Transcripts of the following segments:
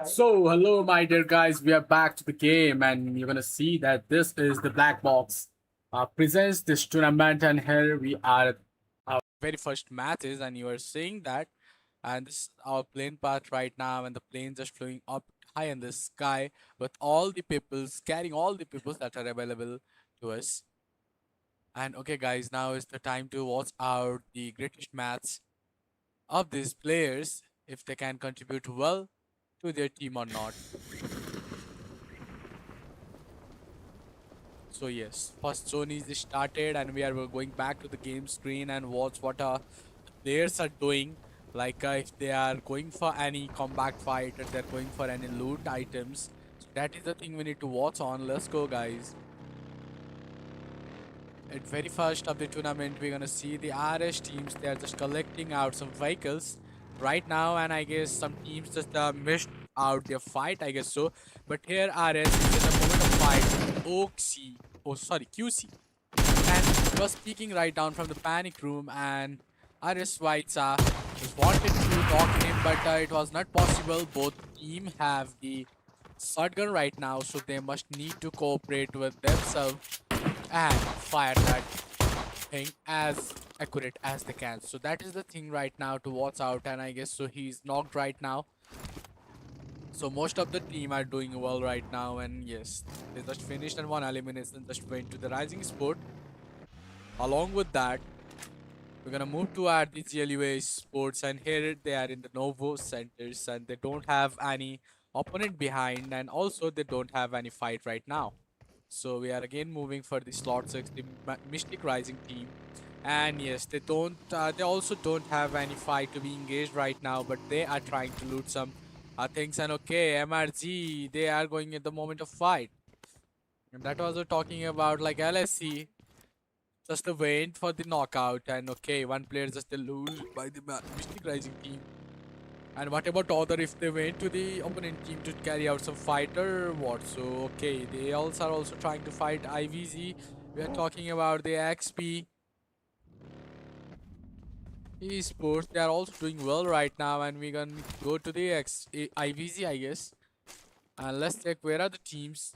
So, hello, my dear guys. We are back to the game, and you're gonna see that this is the Blackbox presents this tournament, and here we are. Our very first matches, and you are seeing that, and this is our plane path right now, and the planes are flying up high in the sky with all the peoples carrying all the peoples that are available to us. And okay, guys, now is the time to watch out the greatest match of these players if they can contribute well to their team or not. So yes, first zone is started and we are going back to the game screen and watch what the players are doing. Like if they are going for any combat fight or they're going for any loot items. So that is the thing we need to watch on. Let's go, guys. At very first of the tournament, we're gonna see the RS teams. They are just collecting out some vehicles right now, and I guess some teams just missed out their fight. I guess so. But here RS is in the moment of fight. Oxy, oh sorry, QC, and he was speaking right down from the panic room, and RS Vaitsa just wanted to talk him, but it was not possible. Both team have the shotgun right now, so they must need to cooperate with themselves and fire that thing as accurate as they can. So that is the thing right now to watch out, and I guess so he's knocked right now. So most of the team are doing well right now, and yes, they just finished and one elimination just went to the Rising Sport. Along with that, we're gonna move to our the GLUA Sports, and here they are in the Novo centers, and they don't have any opponent behind, and also they don't have any fight right now. So we are again moving for the slot 6, the Mystic Rising team. And yes, they don't. They also don't have any fight to be engaged right now, but they are trying to loot some things. And okay, MRG, they are going at the moment of fight. And that was talking about like LSC, just a wait for the knockout. And okay, one player just lose by the Mystic Rising team. And what about other if they went to the opponent team to carry out some fight or what? So okay, they also are also trying to fight IVZ. We are talking about the XP esports. They are also doing well right now, and we're gonna go to the IVZ, I guess. And let's check where are the teams.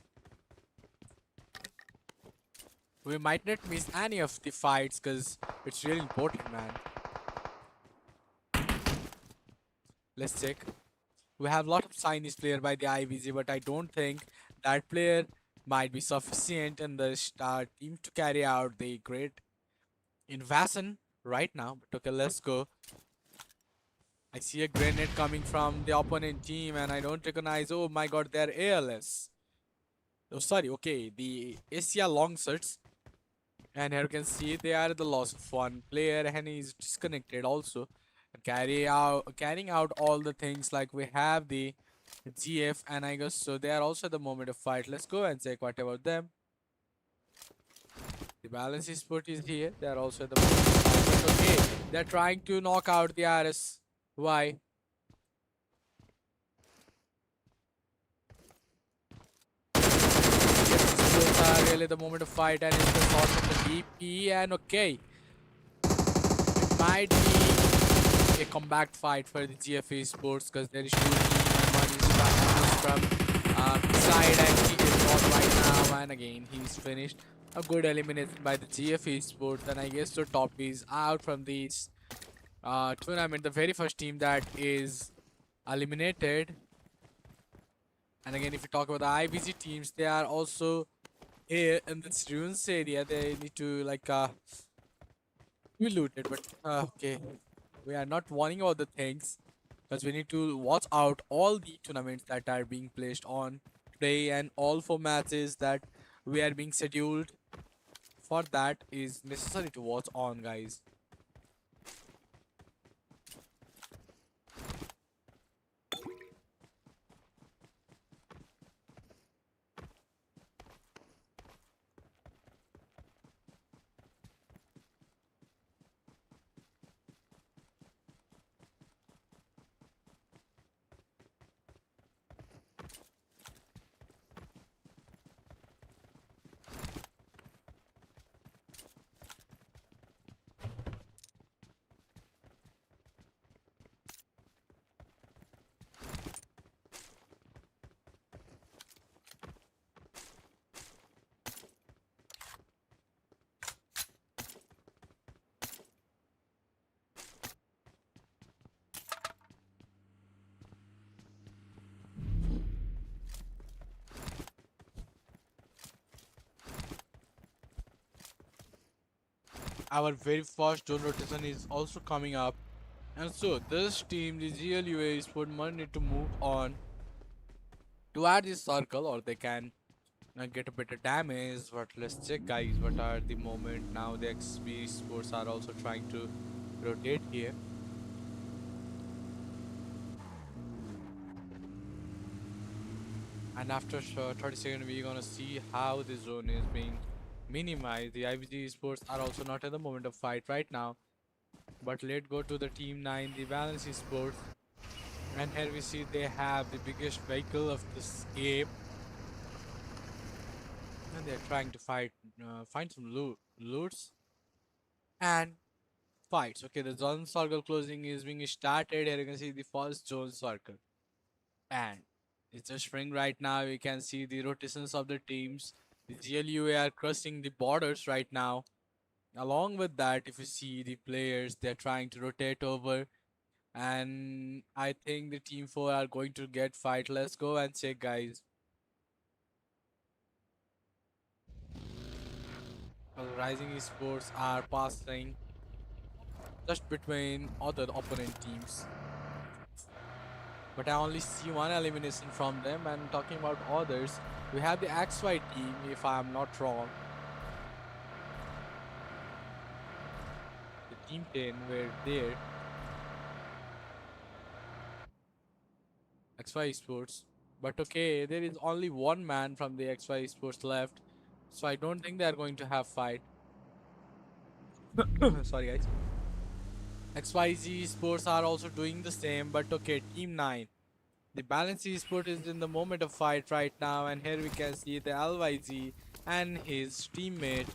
We might not miss any of the fights because it's really important, man. Let's check. We have a lot of Chinese player by the IVZ, but I don't think that player might be sufficient in the team to carry out the great invasion right now. But okay, let's go. I see a grenade coming from the opponent team, and I don't recognize. Oh my god, they're ALS. Oh, sorry. Okay, the Asia long sets, and here you can see they are the loss of one player, and he's disconnected also. Carrying out all the things like we have the GF, and I guess so they are also at the moment of fight. Let's go and check what about them. The balance is put is here. They are also at the moment of fight. But okay, they're trying to knock out the RS. Why? Yes, those are really the moment of fight, and it's the shot from the DP. And okay, it might be a compact fight for the GFA Sports because there is two teams and one is from side, and he is not right now, and again he's finished. A good elimination by the GFA Sports, and I guess the top is out from this tournament. The very first team that is eliminated. And again, if you talk about the IBC teams, they are also here in this ruins area. They need to like be looted, but okay, we are not warning about the things because we need to watch out all the tournaments that are being placed on today, and all four matches that we are being scheduled for that is necessary to watch on, guys. Our very first zone rotation is also coming up. And so this team, the GLUA Sport, might need to move on to add this circle, or they can get a better damage. But let's check, guys, what are the moment now. The XP Sports are also trying to rotate here. And after 30 seconds, we're gonna see how the zone is being minimized. The IVG Sports are also not at the moment of fight right now. But let's go to the team 9, the Balance Sports. And here we see they have the biggest vehicle of this game. And they're trying to find some loots and fights. Okay, the zone circle closing is being started. Here you can see the first zone circle. And it's a spring right now. You can see the rotations of the teams. The GLUA are crossing the borders right now. Along with that, if you see the players, they're trying to rotate over. And I think the team 4 are going to get fight. Let's go and check, guys. Well, Rising Esports are passing just between other opponent teams. But I only see one elimination from them. And talking about others, we have the XY team, if I'm not wrong. The team 10 were there. XY Sports. But okay, there is only one man from the XY Sports left. So I don't think they are going to have fight. Sorry, guys. XYZ Sports are also doing the same, but okay, Team 9. The Balance Esport is in the moment of fight right now, and here we can see the LYZ and his teammate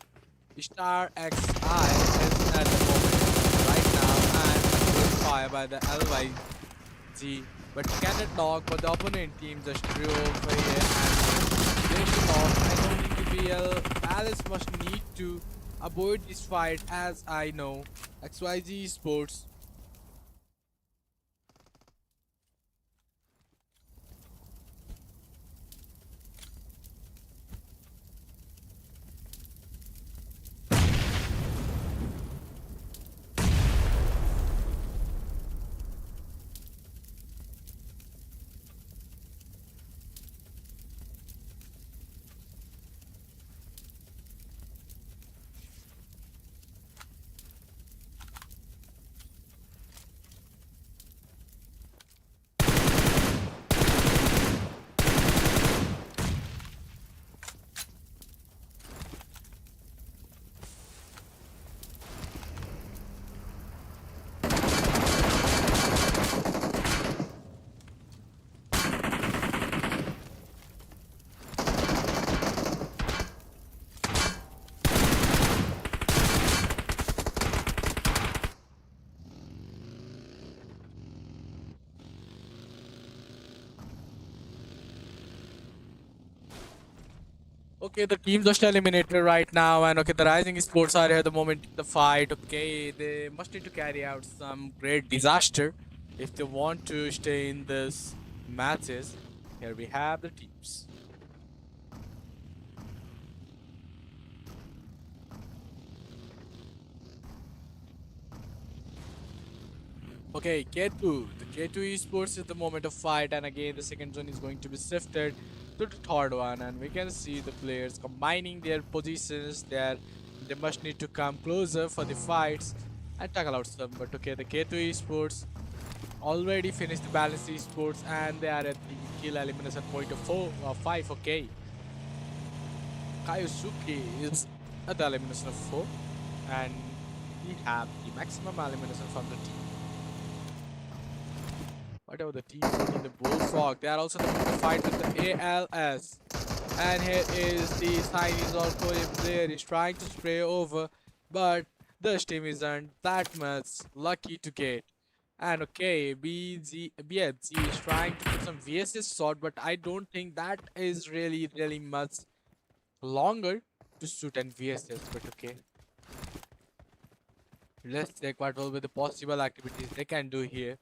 Star XI is at the moment right now, and a good fire by the LYZ, but cannot knock, but the opponent team just drew over here and gets it off. I don't think the BL Balance must need to avoid this fight, as I know XYZ Sports. Okay, the teams are still eliminated right now, and okay, the Rising Sports are here at the moment in the fight. Okay, they must need to carry out some great disaster if they want to stay in this matches. Here we have the teams. Okay, K2. The K2 esports is the moment of fight, and again, the second zone is going to be shifted to the third one, and we can see the players combining their positions. They must need to come closer for the fights and tackle out some. But okay, the K2 esports already finished the balance esports, and they are at the kill elimination point of 5. Okay, Kaiosuke is at the elimination of 4, and we have the maximum elimination from the team. Whatever the team in the Bullfrog, they are also in the fight with the ALS. And here is the Chinese or Korean player is trying to spray over, but this team isn't that much lucky to get. And okay, BFG is trying to put some VSS shot, but I don't think that is really much longer to shoot an VSS. But okay, let's check what will be the possible activities they can do here.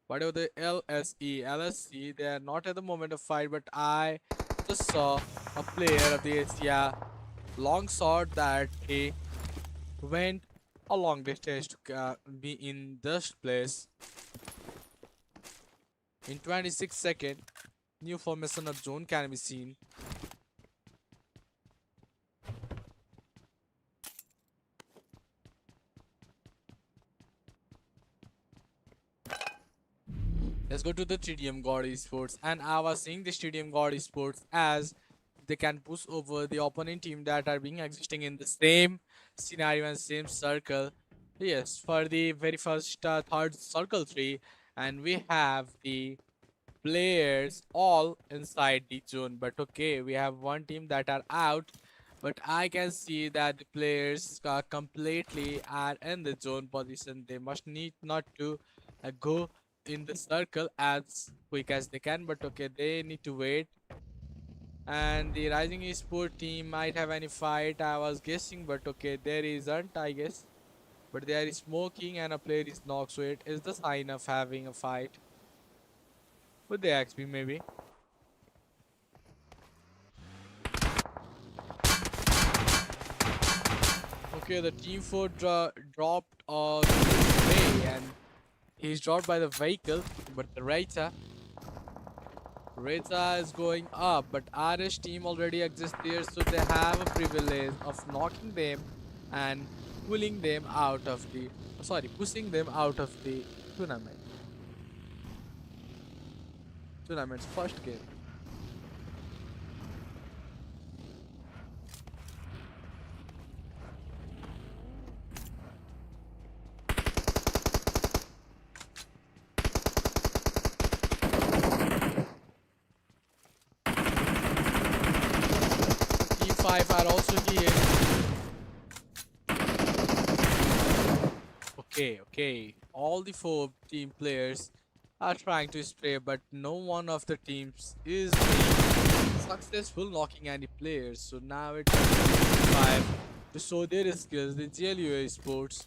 Whatever the LSC, they are not at the moment of fight, but I just saw a player of the Asia long shot that he went a long distance to be in this place in 26 seconds. New formation of zone can be seen. Let's go to the Stadium God Esports. And I was seeing the Stadium God Esports as they can push over the opponent team that are being existing in the same scenario and same circle. Yes, for the very first third circle three, and we have the players all inside the zone. But okay, we have one team that are out. But I can see that the players completely are in the zone position. They must need not to go in the circle as quick as they can. But okay, they need to wait. And the Rising Esport team might have any fight. I was guessing, but okay, there isn't, I guess. But there is smoking and a player is knocked, so it is the sign of having a fight. With the XP maybe. Okay, the team 4 dropped away and he's dropped by the vehicle, but the Reza is going up, but RS team already exists there, so they have a privilege of knocking them and pulling them out of the, sorry, pushing them out of the tournament. Tournament's first game. Team 5 are also here. Okay. All the four team players are trying to spray, but no one of the teams is being successful knocking any players. So now it's team 5 to show their skills, the GLUA Sports.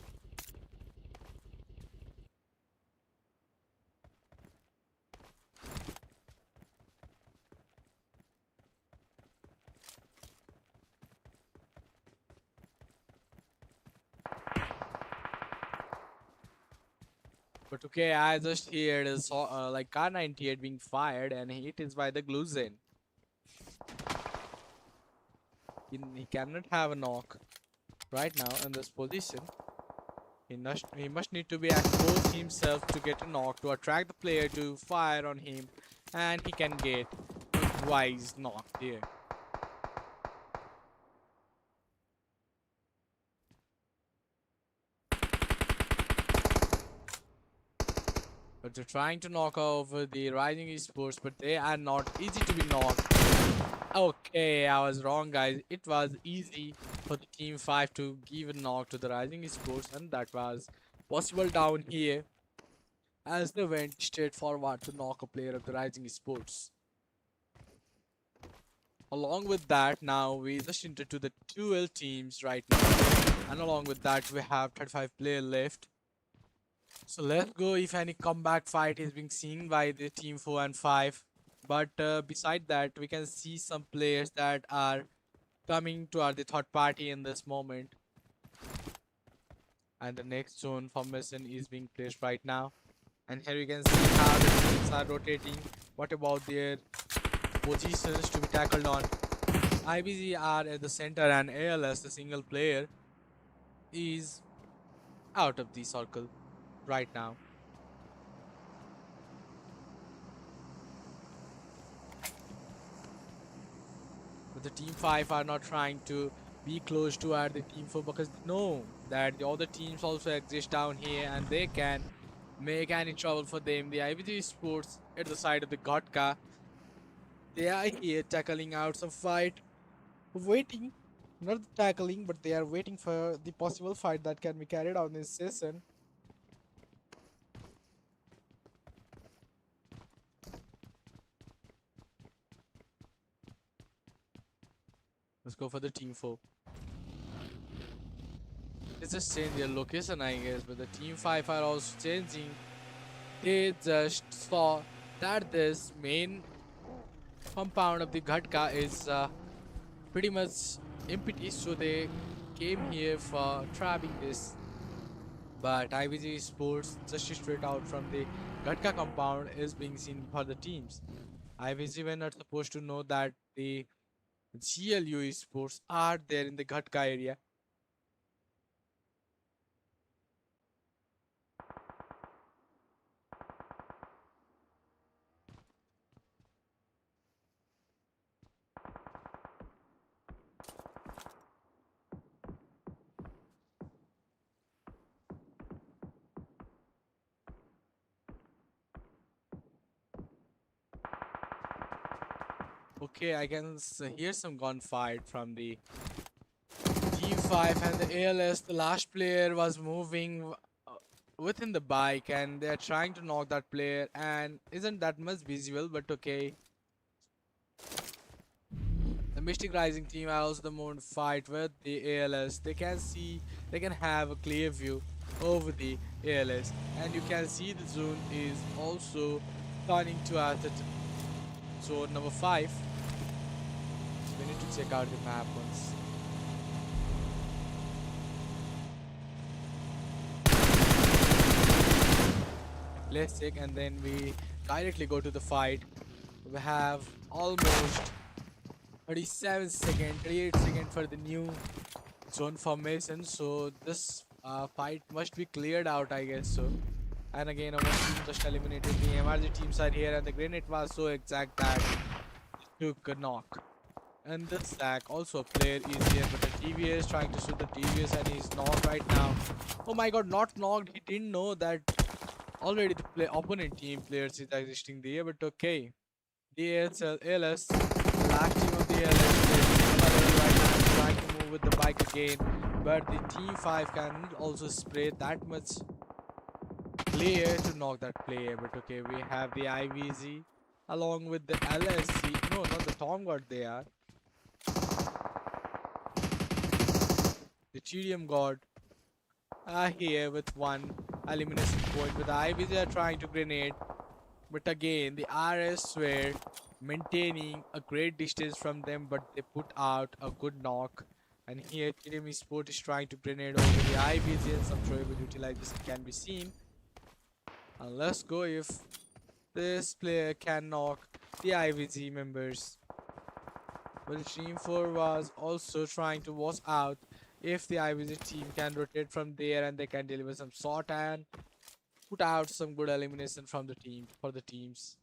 But okay, I just heard a like Car 98 being fired and it is by the Gluzen. He cannot have a knock right now in this position. He must need to be exposed himself to get a knock to attract the player to fire on him, and he can get a wise knock there. But they're trying to knock over the Rising Esports, but they are not easy to be knocked. Okay, I was wrong, guys. It was easy for the Team 5 to give a knock to the Rising Esports, and that was possible down here as they went straight forward to knock a player of the Rising Sports. Along with that, now we just entered to the 2L teams right now. And along with that, we have 35 player left. So let's go if any comeback fight is being seen by the team 4 and 5. But beside that, we can see some players that are coming to the third party in this moment. And the next zone formation is being placed right now. And here you can see how the teams are rotating. What about their positions to be tackled on? IBG are at the center and ALS, the single player, is out of the circle right now. But the team 5 are not trying to be close to the team 4 because they know that the other teams also exist down here and they can make any trouble for them. The IBG Sports at the side of the Gotka, they are here tackling out some fight, waiting, not tackling, but they are waiting for the possible fight that can be carried out in this session. Let's go for the team 4. It's just change their location, I guess, but the team 5 are also changing. They just saw that this main compound of the Ghatka is pretty much empty, so they came here for trapping this. But IVG Sports, just straight out from the Ghatka compound, is being seen for the teams. IVG were not supposed to know that the GLU Sports are there in the Ghatka area. Okay, I can hear some gunfire from the Team 5 and the ALS. The last player was moving within the bike and they're trying to knock that player and isn't that much visual, but okay. The Mystic Rising team allows the moon fight with the ALS. They can see, they can have a clear view over the ALS, and you can see the zone is also turning to us at zone number 5. So we need to check out the map once. Let's check, and then we directly go to the fight. We have almost 37 seconds, 38 seconds for the new zone formation, so this fight must be cleared out, I guess so. And again, our team just eliminated. The MRG teams are here, and the grenade was so exact that it took a knock. And the stack also a player is here, but the TVS trying to shoot the TVS, and he's knocked right now. Oh my god, not knocked. He didn't know that already the opponent team players is existing there, but okay. The ALS, the last team of the ALS is right now trying to move with the bike again, but the Team 5 can also spray that much clear to knock that player. But okay, we have the IVZ along with the LSC. No, not the Tom God they are. The Tedium God are here with one elimination point, but the IVZ are trying to grenade. But again, the RS were maintaining a great distance from them, but they put out a good knock. And here, TDM Sport is trying to grenade over the IBG, and some throwable utilization can be seen. And let's go if this player can knock the IVG members. But the Team 4 was also trying to watch out if the IVG team can rotate from there and they can deliver some shot and put out some good elimination from the team for the teams.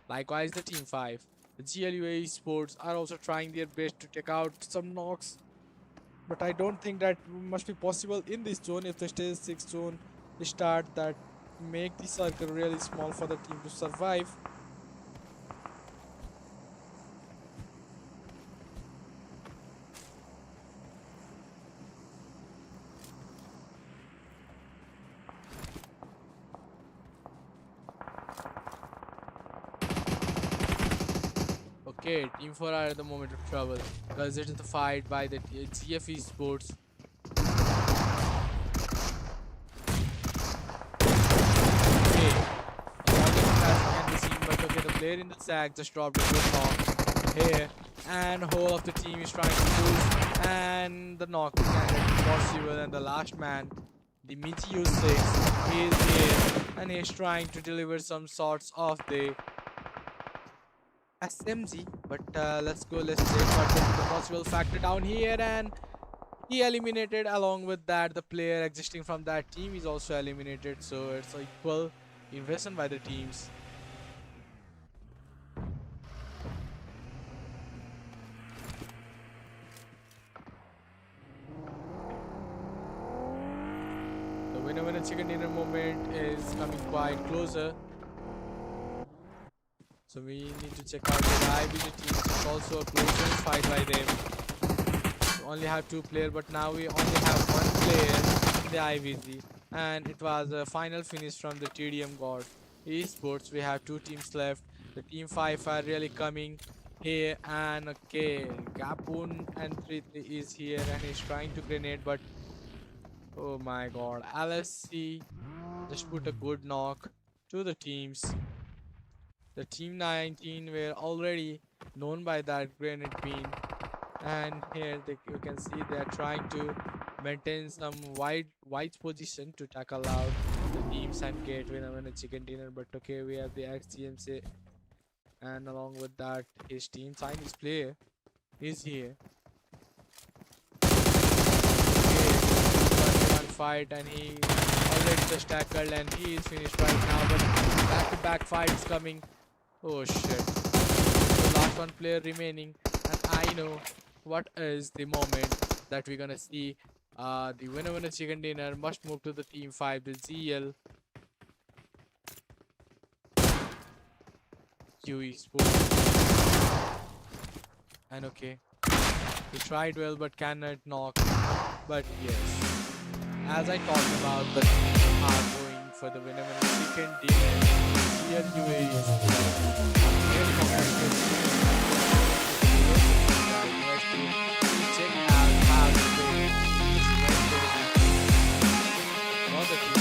Likewise, the Team 5. The GLUA Sports are also trying their best to take out some knocks, but I don't think that must be possible in this zone if the stage 6 zone start that make the circle really small for the team to survive. Okay, Team 4 are at the moment of trouble because it is the fight by the GFE Sports. Okay, a lot of traffic can be seen, but okay, the player in the sack just dropped a good knock here, and whole of the team is trying to push, and the knock can be possible, and the last man, the Michi 6, is here, and he's trying to deliver some sorts of the SMG, but let's check what is the possible factor down here, and he eliminated. Along with that, the player existing from that team is also eliminated, so it's equal invasion by the teams. The winner chicken dinner moment is coming quite closer, so we need to check out the IBG teams. It's also a closer fight by them. We only have two players, but now we only have one player in the IVZ, and it was a final finish from the TDM God Esports. We have two teams left. The team 5 are really coming here, and okay, Gapun and 3 is here, and he's trying to grenade, but oh my god, LSC just put a good knock to the teams. The team 19 were already known by that grenade bean, and here you can see they are trying to maintain some wide position to tackle out the teams and get win a chicken dinner. But okay, we have the XTMC, and along with that, his team Chinese player is here. Okay, 1v1 fight, and he already just tackled, and he is finished right now. But back-to-back fights coming. Oh shit! The last one player remaining, and I know what is the moment that we're gonna see. The winner chicken dinner must move to the team 5, the ZL UE Sports. And okay, he tried well but cannot knock. But yes, as I talked about, the team are going for the winner chicken dinner. ZL UAE Sports. Really congratulations. Check out how to play another team.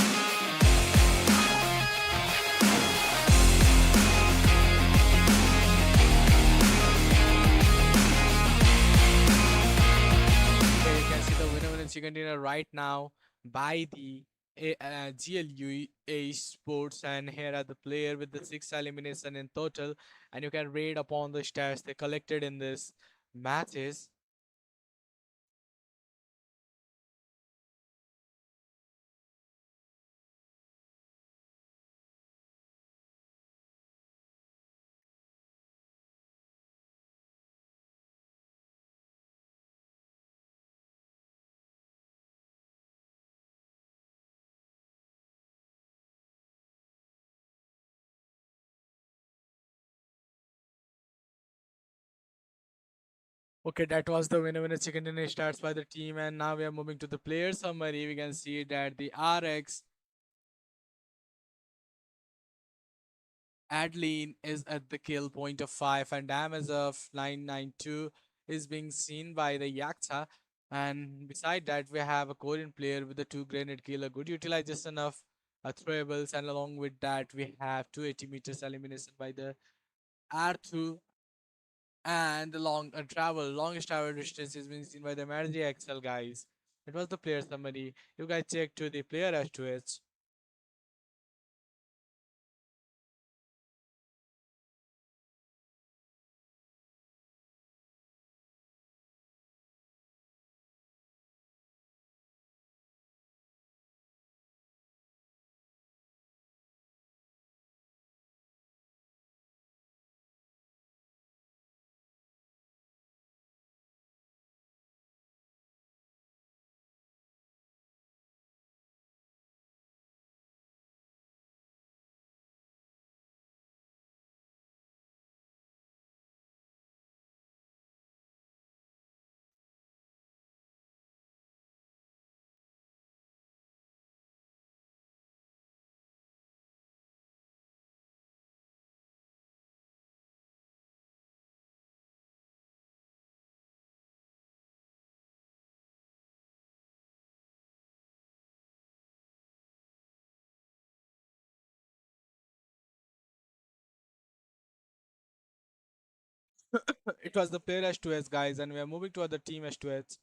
Okay, you can see the winner chicken dinner right now by the GLUA Sports, and here are the player with the 6 elimination in total, and you can read upon the stats they collected in this matches. Okay, that was the winner chicken dinner stats by the team, and now we are moving to the player summary. We can see that the RX Adeline is at the kill point of 5 and damage of 992 is being seen by the Yakta. And beside that, we have a Korean player with a 2 grenade kill, a good utilization of throwables, and along with that, we have 280 meters elimination by the R2, and the longest travel distance is being seen by the Marzi XL guys. It was the player summary. You guys check to the player S2H. It was the player S2S guys, and we are moving to other team S2S.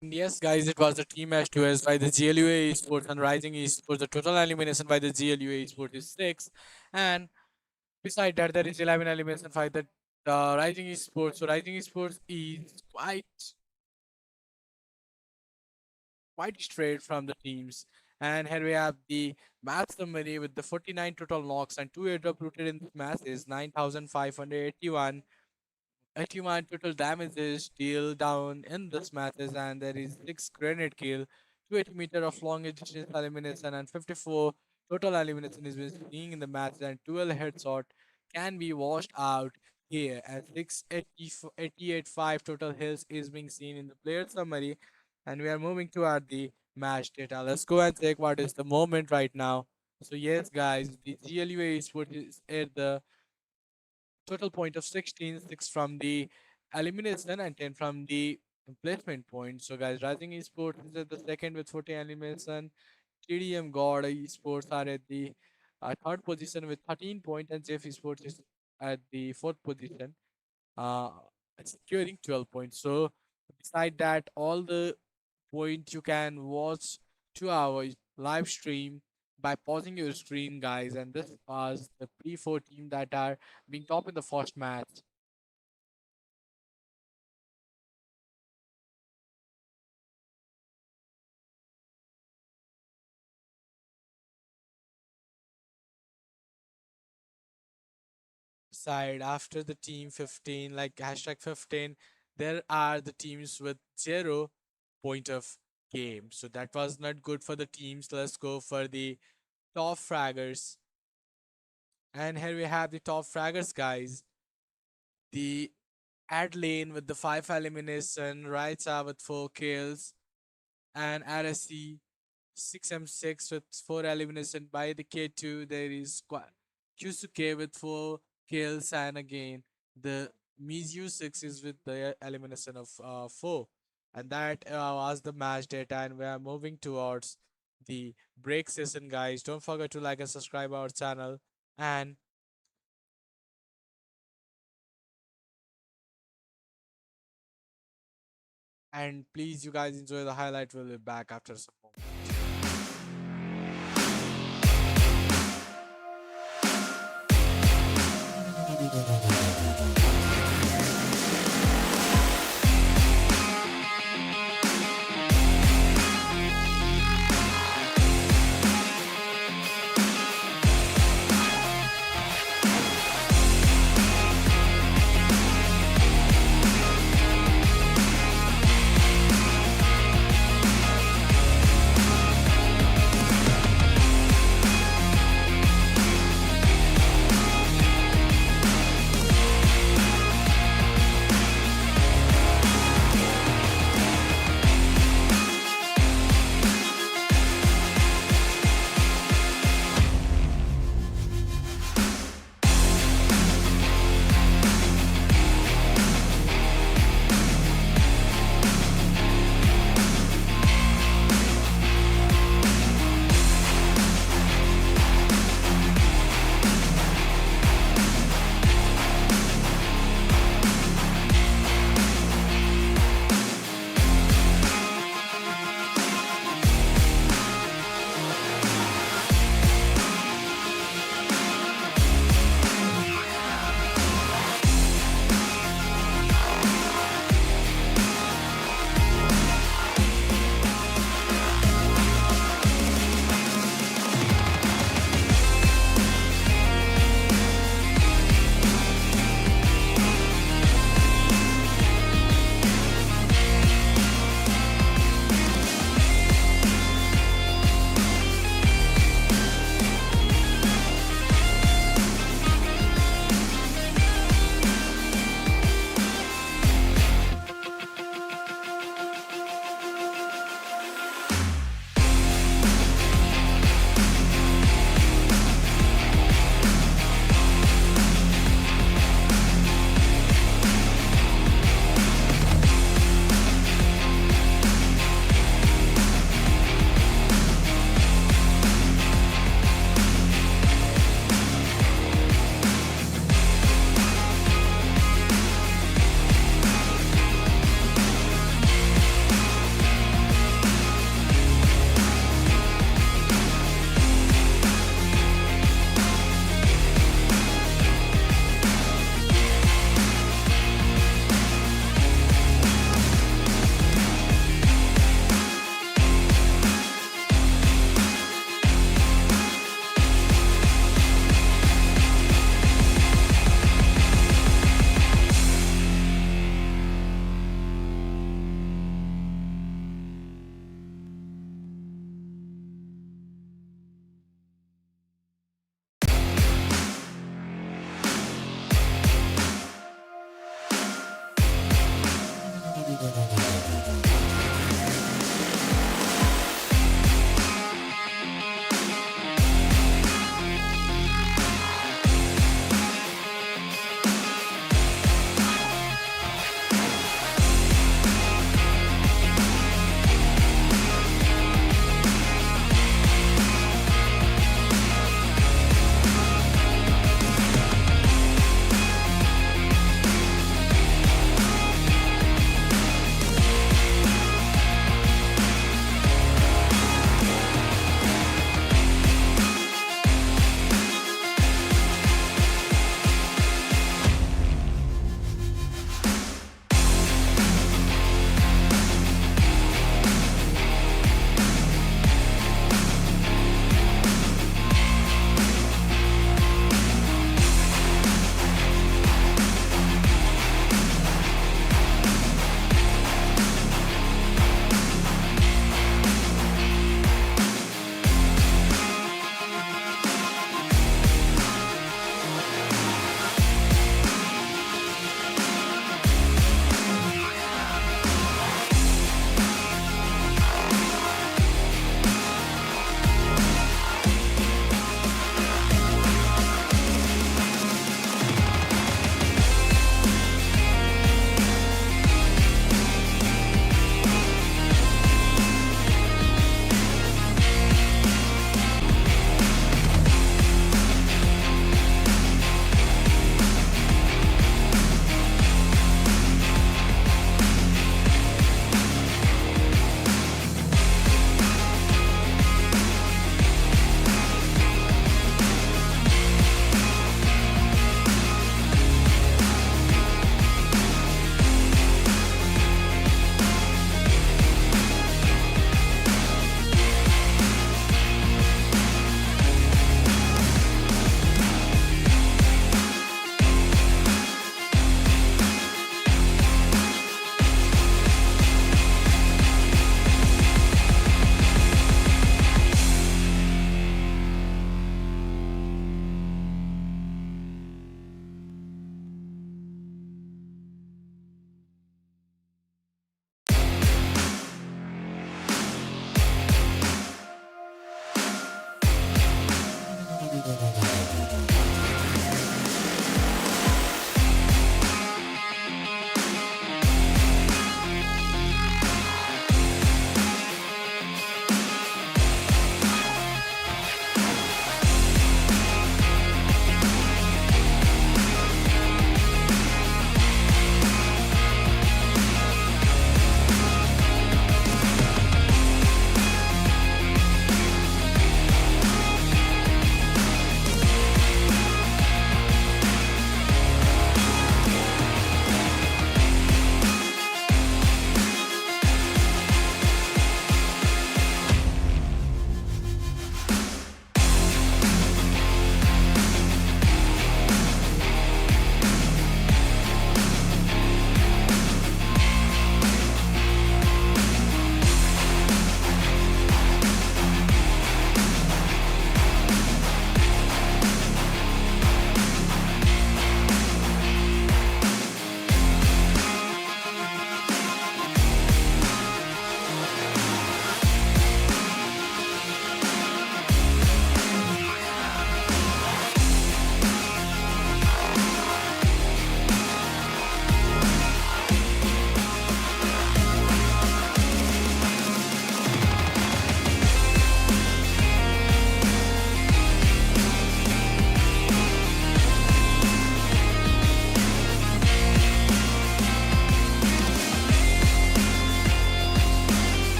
Yes, guys, it was the team match 2S by the GLUA Esports and Rising Esports. The total elimination by the GLUA Esports is 6. And beside that, there is 11 elimination by the Rising Esports. So Rising Esports is quite straight from the teams. And here we have the match summary with the 49 total knocks and 2 airdrop rooted in this match is 9,581. 81 total damages dealt down in this matches, and there is 6 grenade kill, 280 meter of long distance elimination, and 54 total elimination is been seen in the match, and 12 headshot can be washed out here, and 688 total hills is being seen in the player summary. And we are moving toward the match data. Let's go and check what is the moment right now. So yes, guys, the GLUA Esports is at the total point of 16, 6 from the elimination and 10 from the placement point. So guys, Rising Esports is at the second with 40 elimination. TDM God Esports are at the third position with 13 points, and Jeff Esports is at the fourth position, uh, securing 12 points. So beside that, all the points you can watch 2 hours live stream by pausing your screen, guys. And this was the P4 team that are being top in the first match. Side after the team 15, like hashtag 15, there are the teams with 0 point of game. So that was not good for the teams. Let's go for the top fraggers. And here we have the top fraggers, guys. The ad lane with the 5 elimination, Raita with 4 kills, and RSC 6M6 with 4 elimination. By the K2, there is Kyusuke with 4 kills, and again the Mizu 6 is with the elimination of 4. And that was the match data, and we are moving towards the break session, guys. Don't forget to like and subscribe our channel, and please, you guys enjoy the highlight. We'll be back after some moment.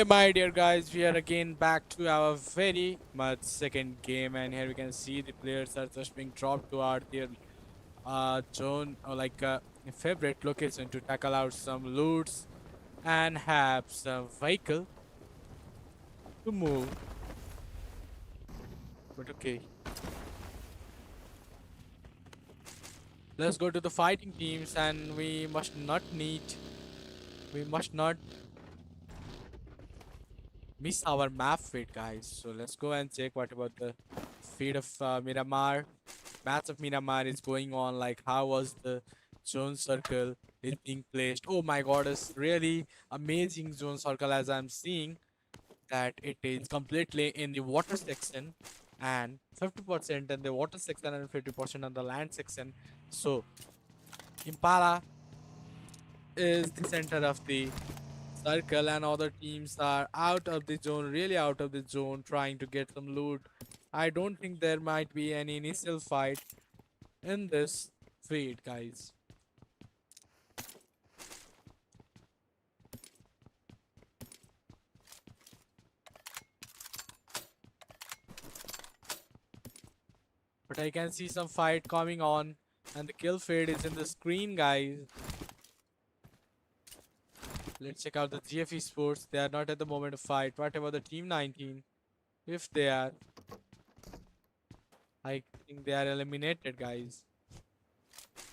My dear guys, we are again back to our very much second game, and here we can see the players are just being dropped toward their zone or like favorite location to tackle out some loots and have some vehicle to move. But okay, let's go to the fighting teams, and we must not miss our map feed, guys. So let's go and check what about the feed of Miramar. Match of Miramar is going on. Like, how was the zone circle is being placed? Oh my god, it's really amazing zone circle as I'm seeing that it is completely in the water section and 50% in the water section and 50% on the land section. So Impala is the center of the circle and other teams are out of the zone, really out of the zone, trying to get some loot. I don't think there might be any initial fight in this feed, guys. But I can see some fight coming on, and the kill feed is in the screen, guys. Let's check out the GFE Sports. They are not at the moment of fight. What about the Team 19? If they are, I think they are eliminated, guys.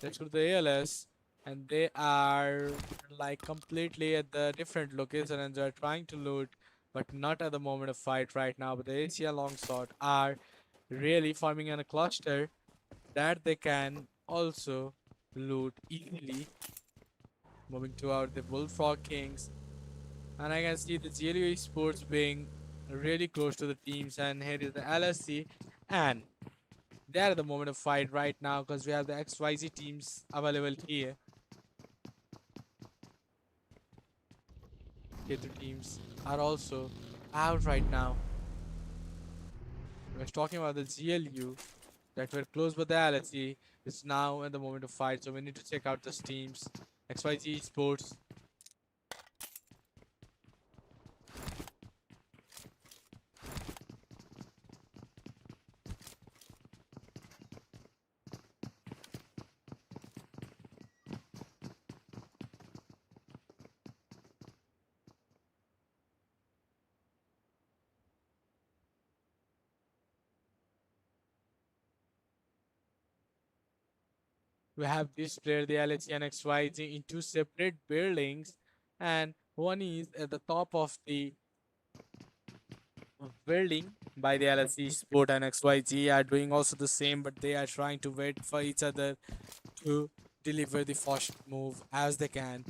Let's go to the ALS, and they are like completely at the different location, and they are trying to loot, but not at the moment of fight right now. But the ACL Longsword are really forming in a cluster that they can also loot easily. Moving toward the Bullfrog Kings, and I can see the GLU Sports being really close to the teams, and here is the LSC, and they are at the moment of fight right now because we have the XYZ teams available here. K2 teams are also out right now. We're talking about the GLU that were close, but the LSC is now at the moment of fight, so we need to check out the teams. XYZ Sports. We have this player, the LHC and XYZ, in two separate buildings, and one is at the top of the building by the LSC Sport, and XYZ are doing also the same, but they are trying to wait for each other to deliver the first move as they can.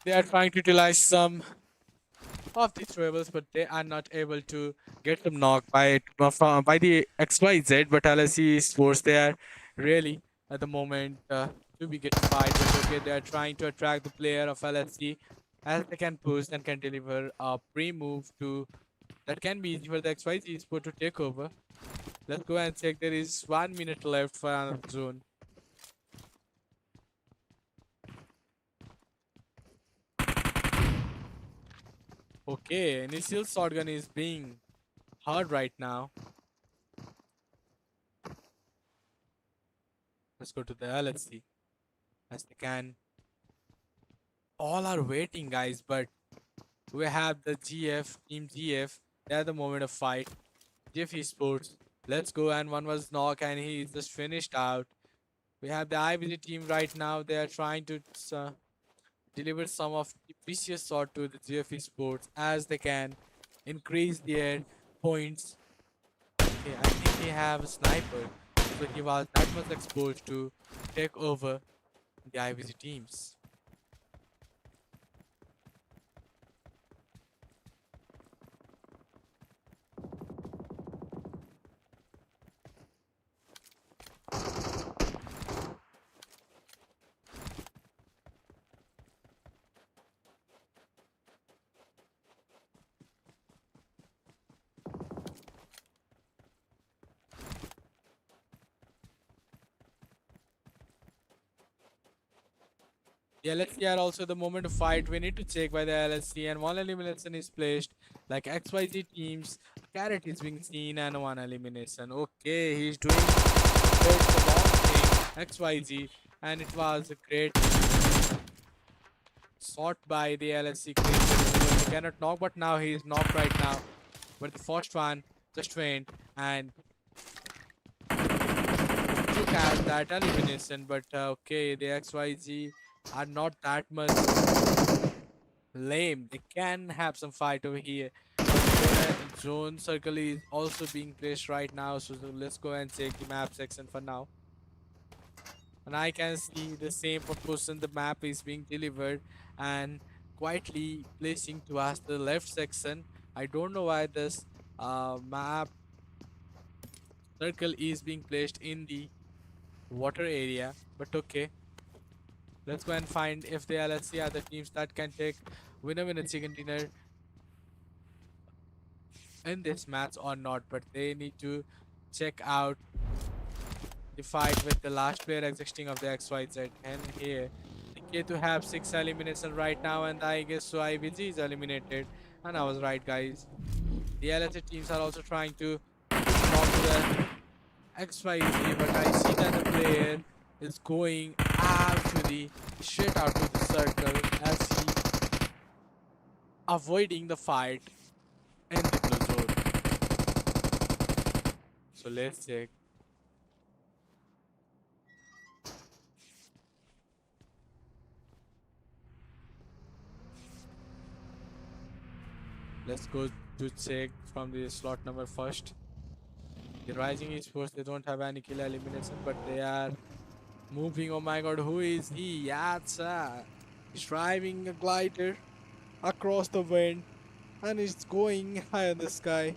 They are trying to utilize some of the troubles, but they are not able to get them knocked by the XYZ. But LSC Sports, they are really at the moment to be get fight. But okay, they are trying to attract the player of LSC as they can push and can deliver a pre-move to that can be easy for the XYZ Sport to take over. Let's go and check. There is 1 minute left for another zone. Okay, initial shotgun is being hard right now. Let's go to the LSC as they can. All are waiting, guys, but we have the GF, Team GF. They're at the moment of fight. GF Esports. Let's go, and one was knock, and he is just finished out. We have the IBG team right now. They are trying to deliver some of the precious shot to the GF Esports as they can increase their points. Okay, I think they have a sniper, so he was that much exposed to take over the IBG teams. The LSC are also the moment to fight. We need to check by the LSC, and one elimination is placed. Like XYZ teams, Carrot is being seen and one elimination. Okay, he's doing great the long thing, XYZ, and it was a great shot by the LSC creature. He cannot knock, but now he is knocked right now. But the first one just went and took out that elimination. But okay, the XYZ are not that much lame. They can have some fight over here. Zone circle is also being placed right now, so let's go and check the map section for now. And I can see the same proportion the map is being delivered and quietly placing towards the left section. I don't know why this map circle is being placed in the water area, but okay. Let's go and find if the LSC are the teams that can take winner chicken dinner in this match or not, but they need to check out the fight with the last player existing of the XYZ. And here, the K2 have 6 elimination right now, and I guess so IBG is eliminated. And I was right, guys. The LSA teams are also trying to talk to the XYZ, but I see that the player is going actually straight out to the circle as he avoiding the fight in the blue zone. So let's check. Let's go to check from the slot number first. The Rising Esports, they don't have any kill elimination, but they are moving. Oh my god, who is he? Yatsa. He's driving a glider across the wind and it's going high in the sky.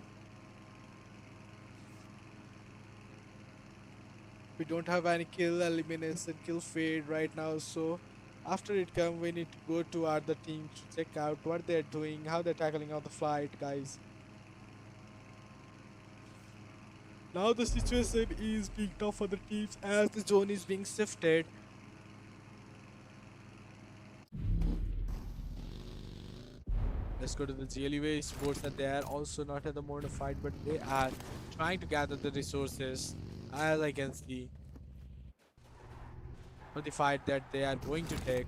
We don't have any kill elimination, kill fade right now, so after it come we need to go to other teams to check out what they're doing, how they're tackling out the fight, guys. Now the situation is being tough for the teams as the zone is being shifted. Let's go to the GLUA sports that they are also not at the moment of fight, but they are trying to gather the resources as I can see for the fight that they are going to take.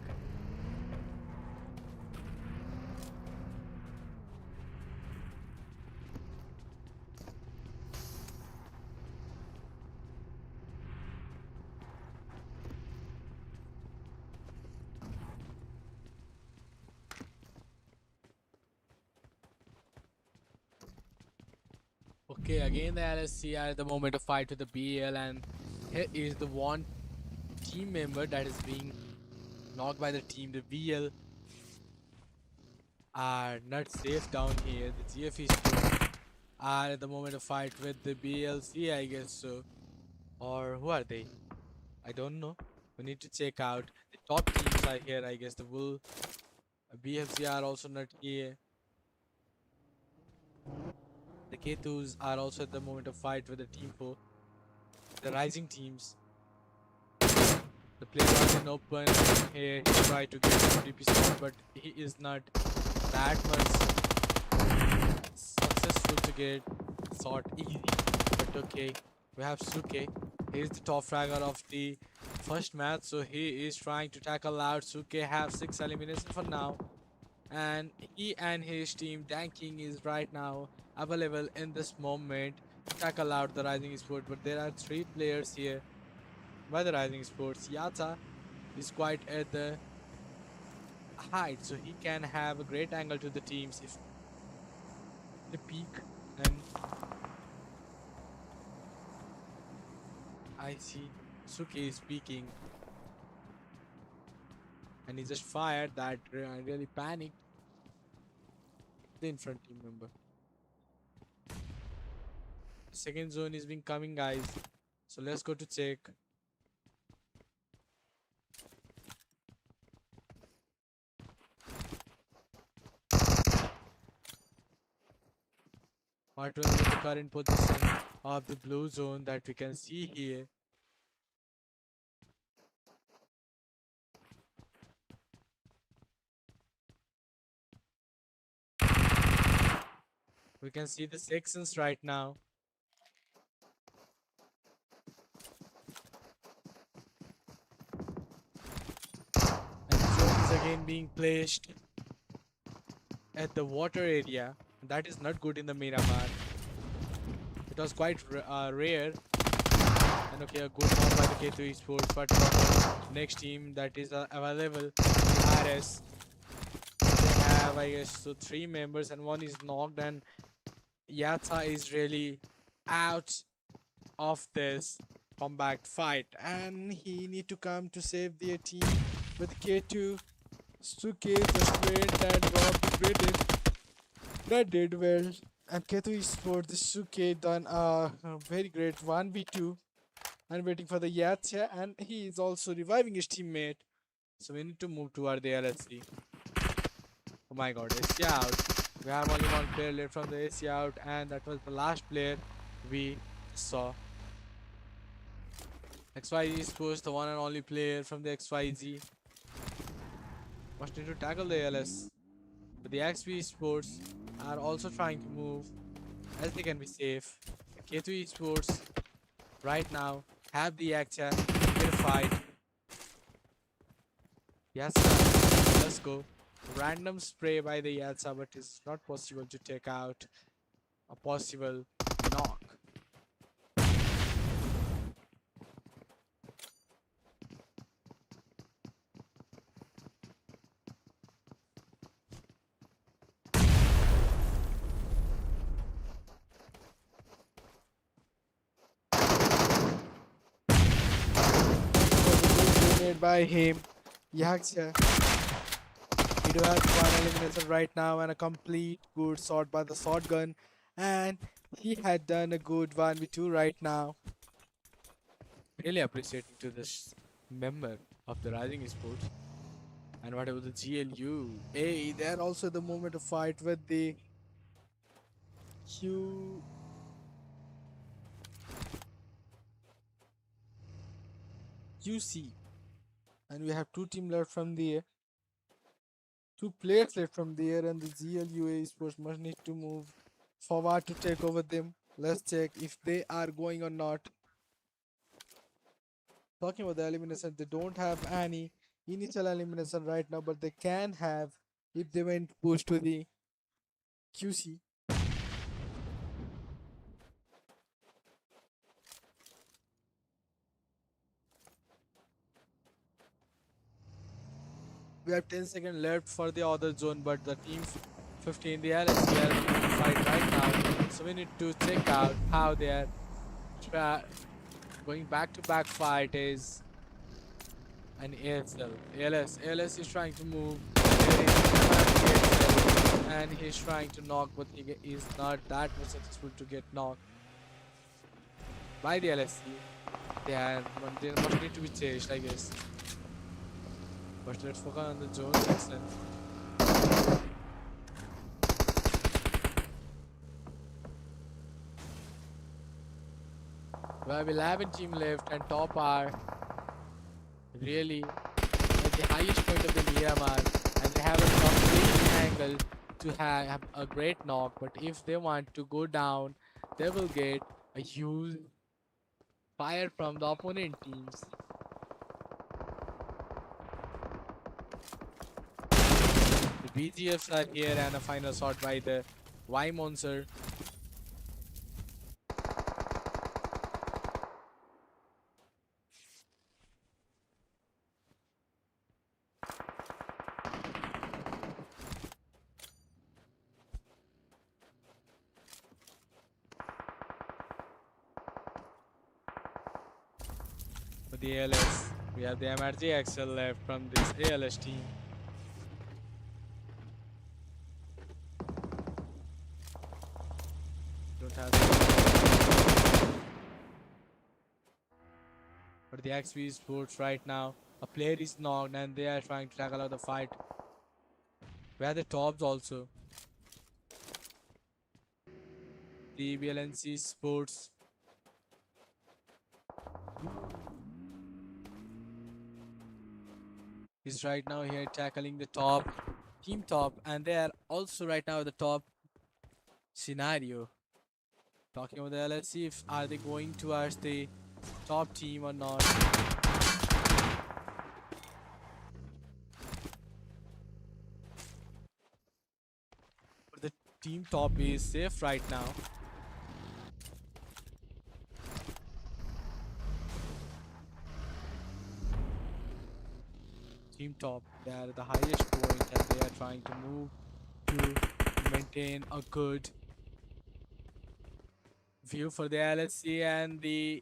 Okay, again the LSC are at the moment of fight to the BL, and here is the one team member that is being knocked by the team. The BL are not safe down here. The GFE are at the moment of fight with the BLC, I guess so. Or who are they? I don't know. We need to check out. The top teams are here, I guess. The Wool, BFC are also not here. The K2s are also at the moment of fight with the Team 4. The Rising teams. The player was in open here. He tried to get a DP spot, but he is not that much successful to get shot easy. But okay, we have Suke. He is the top fragger of the first match, so he is trying to tackle out. Suke have 6 elimination for now, and he and his team tanking is right now available in this moment to tackle out the Rising Sport. But there are 3 players here by the Rising Sports. Yata is quite at the height, so he can have a great angle to the teams if they peak. And I see Suki is peeking, and he just fired that really panicked the in front team member. Second zone is being coming, guys, so let's go to check. What will be the current position of the blue zone that we can see here? We can see the sections right now. And drone is again being placed at the water area. That is not good in the Miramar. It was quite rare. And okay, a good knock by the K2 Esports, but for the next team that is available, RS, they have, I guess, so three members and one is knocked, and Yatsa is really out of this combat fight, and he need to come to save their team with K2. Suke just went and dropped the credit. That did well. And K2 Esports, the Suke done a very great 1v2 and waiting for the Yatsa, and he is also reviving his teammate. So we need to move toward the LSC. Oh my god, AC out. We have only one player left from the AC out, and that was the last player we saw. XYZ Sports, the one and only player from the XYZ, must need to tackle the LS. But the XP Sports are also trying to move as they can be safe. The K2 Sports right now have the Yaksha in a fight. Yes, sir. Let's go. Random spray by the Yatsa, but it's not possible to take out a possible knock. Made by him, Yaksha. We do have one elimination right now and a complete good shot by the shotgun, and he had done a good 1v2 right now. Really appreciating to this member of the Rising Sports. And what about the GLU? Hey, they're also the moment to fight with the Q QC. And we have two team left from there. Two players left from there, and the GLUA Sports must need to move forward to take over them. Let's check if they are going or not. Talking about the elimination, they don't have any initial elimination right now, but they can have if they went push to the QC. We have 10 seconds left for the other zone, but the team 15, the LSC are in the fight right now. So we need to check out how they are going back to back fight is an ASL. ALS is trying to move. There is ASL, and he's trying to knock, but he is not that much successful to get knocked by the LSC. They must need to be chased, I guess. But let's focus on the zone section. We have 11 team left, and top are really at the highest point of the Miramar, and they have a complete angle to have a great knock. But if they want to go down, they will get a huge fire from the opponent teams. The BGFs are here, and a final shot by the Y Monster. For the ALS, we have the MRG Axel left from this ALS team. Don't have for the XP Sports right now. A player is knocked, and they are trying to tackle out the fight. We have the tops also. The BLNC Sports is right now here tackling the top team top, and they are also right now at the top. scenario. Talking about the let's see if are they going towards the top team or not. But the team top is safe right now. Team top, they are the highest point and they are trying to move to maintain a good view for the LSC and the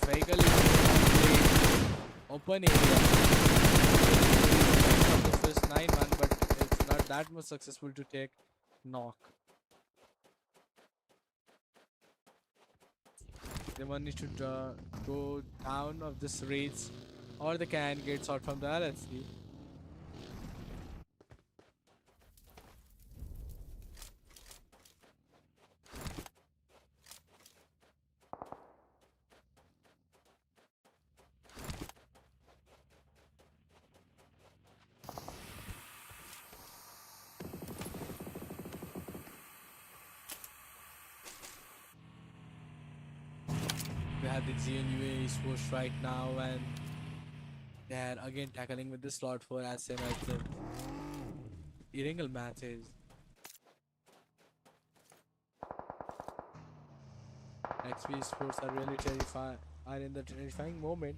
vehicle is in the open area. The first 9-1, but it's not that much successful to take knock. They want need to go down of this race or they can get shot from the LSC. We have the GNUA esports right now and they're again tackling with the slot for as same as the Iringal matches. XP sports are really terrifying are in the terrifying moment.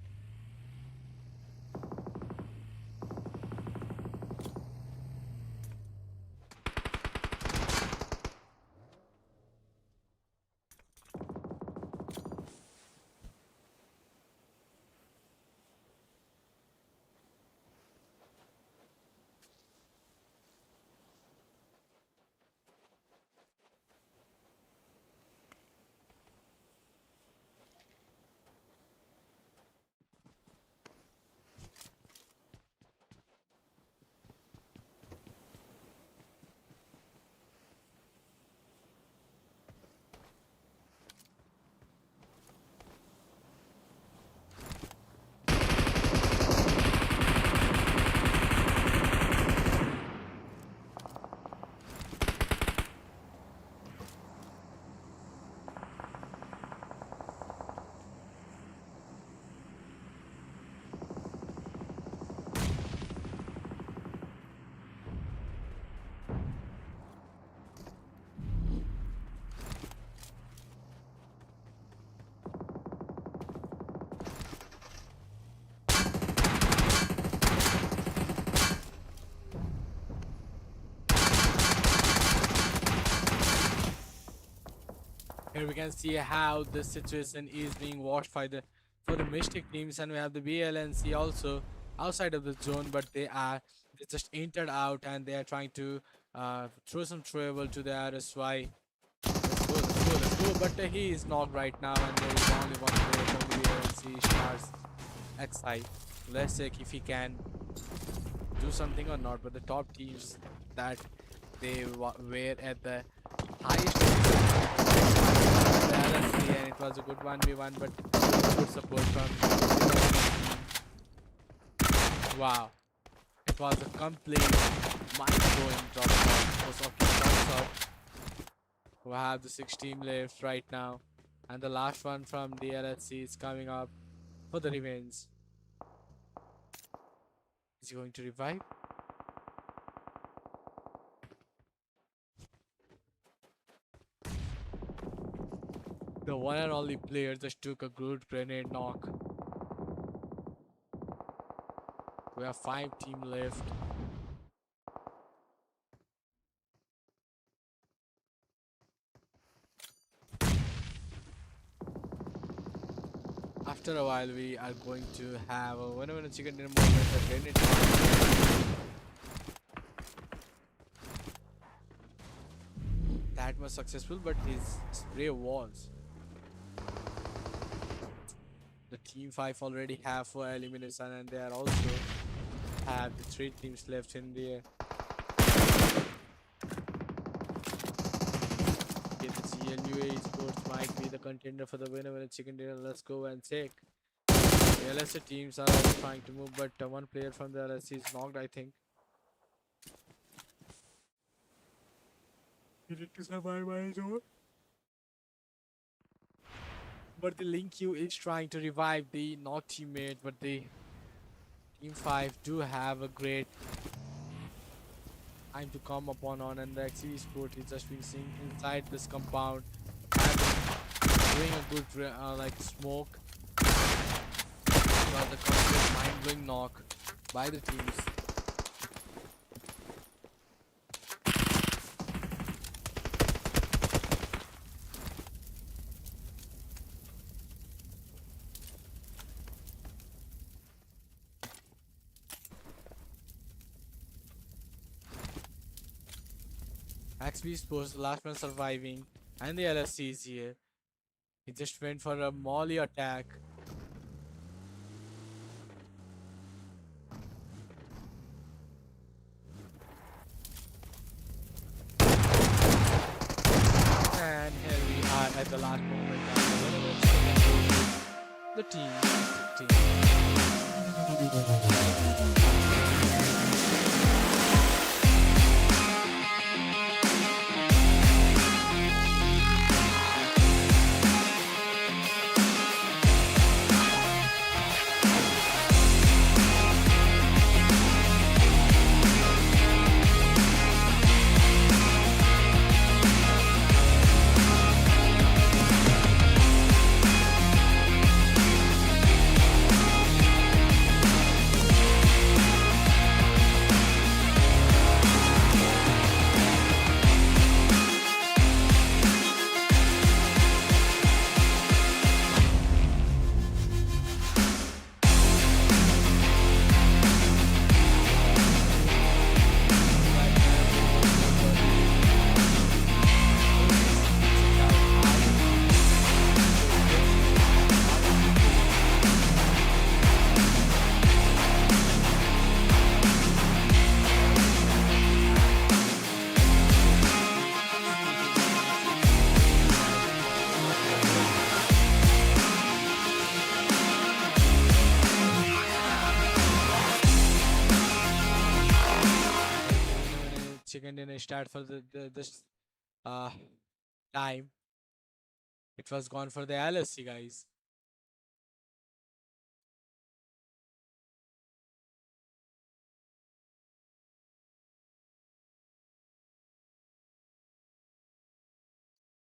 Here we can see how the situation is being watched by the for the Mystic teams, and we have the BLNC also outside of the zone, but they just entered out and they are trying to throw some trouble to the RSY. Let's go. But he is knocked right now, and there is only one player from the BLNC stars XI. Let's check if he can do something or not. But the top teams that they were at the highest LSC and it was a good 1v1 but good support from wow, it was a complete mind-blowing drop shot for Socky. We have the 6 team left right now and the last one from the LSC is coming up for the revenge. Is he going to revive? The one and only player just took a good grenade knock. We have 5 team left. After a while, we are going to have a whenever a chicken dinner moment, a grenade that was successful, but his spray was. The team 5 already have 4 elimination and they are also have the 3 teams left in the okay, the GLUA Sports might be the contender for the winner when it's chicken dinner. Let's go and check. The LSC teams are also trying to move, but one player from the LSC is knocked, I think. You need to survive by his own. But the Link Q is trying to revive the not teammate, but the Team 5 do have a great time to come upon on, and the XE Sport is just being seen inside this compound and doing a good like smoke. Was a complete mind-blowing knock by the teams. XB Sports, the last one surviving, and the LSC is here. He just went for a molly attack. And here we are at the last moment. The team, the chicken dinner start for the this uh time. It was gone for the LSC guys.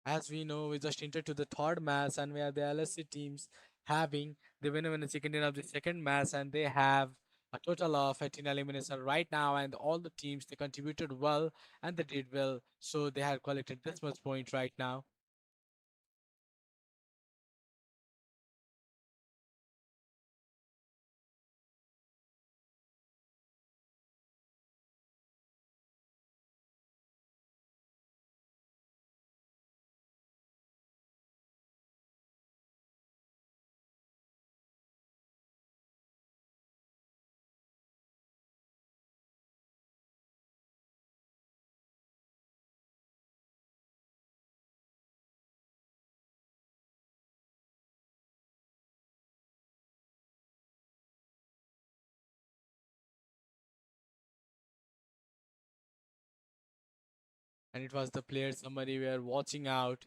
As we know, we just entered to the third match, and we have the LSC teams having the winner in the chicken dinner of the second match, and they have a total of 18 elimination right now, and all the teams they contributed well and they did well, so they have collected this much point right now. And it was the player summary we are watching out.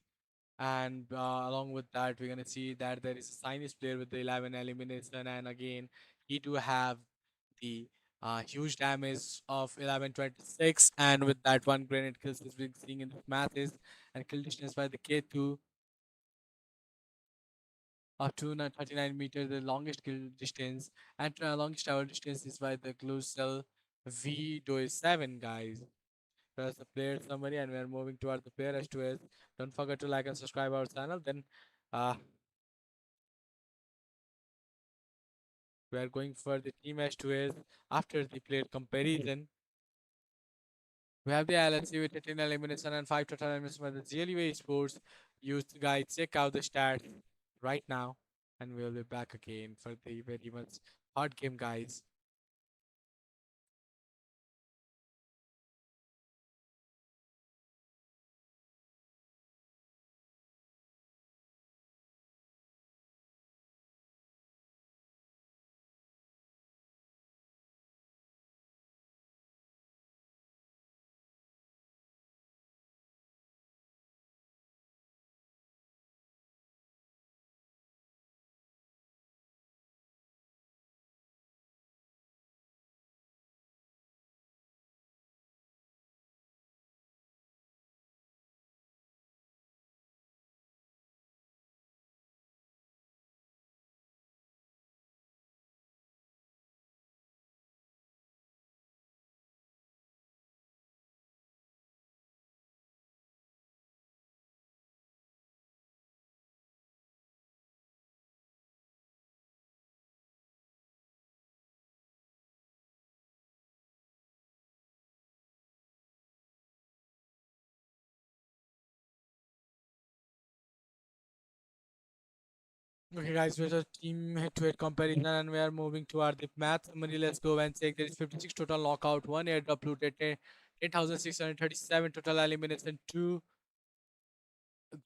And along with that, we're gonna see that there is a Chinese player with the 11 elimination, and again, he do have the huge damage of 1126, and with that one grenade kills is being seen in the matches, and kill distance by the K2 up to 39 meters, the longest kill distance, and longest tower distance is by the glue cell V-7 guys. That's the player summary, and we're moving towards the player S2S. Don't forget to like and subscribe our channel. Then uh, we are going for the team S2S after the player comparison. We have the LNC with 18 elimination and 5 total elimination by the GLUA Sports. Use guys, check out the stats right now, and we'll be back again for the very much hard game, guys. Okay, guys, with a team head-to-head comparison, and we are moving toward the math summary. Let's go and check. There is 56 total knockout, one airdrop looted, 10,637 total elimination, two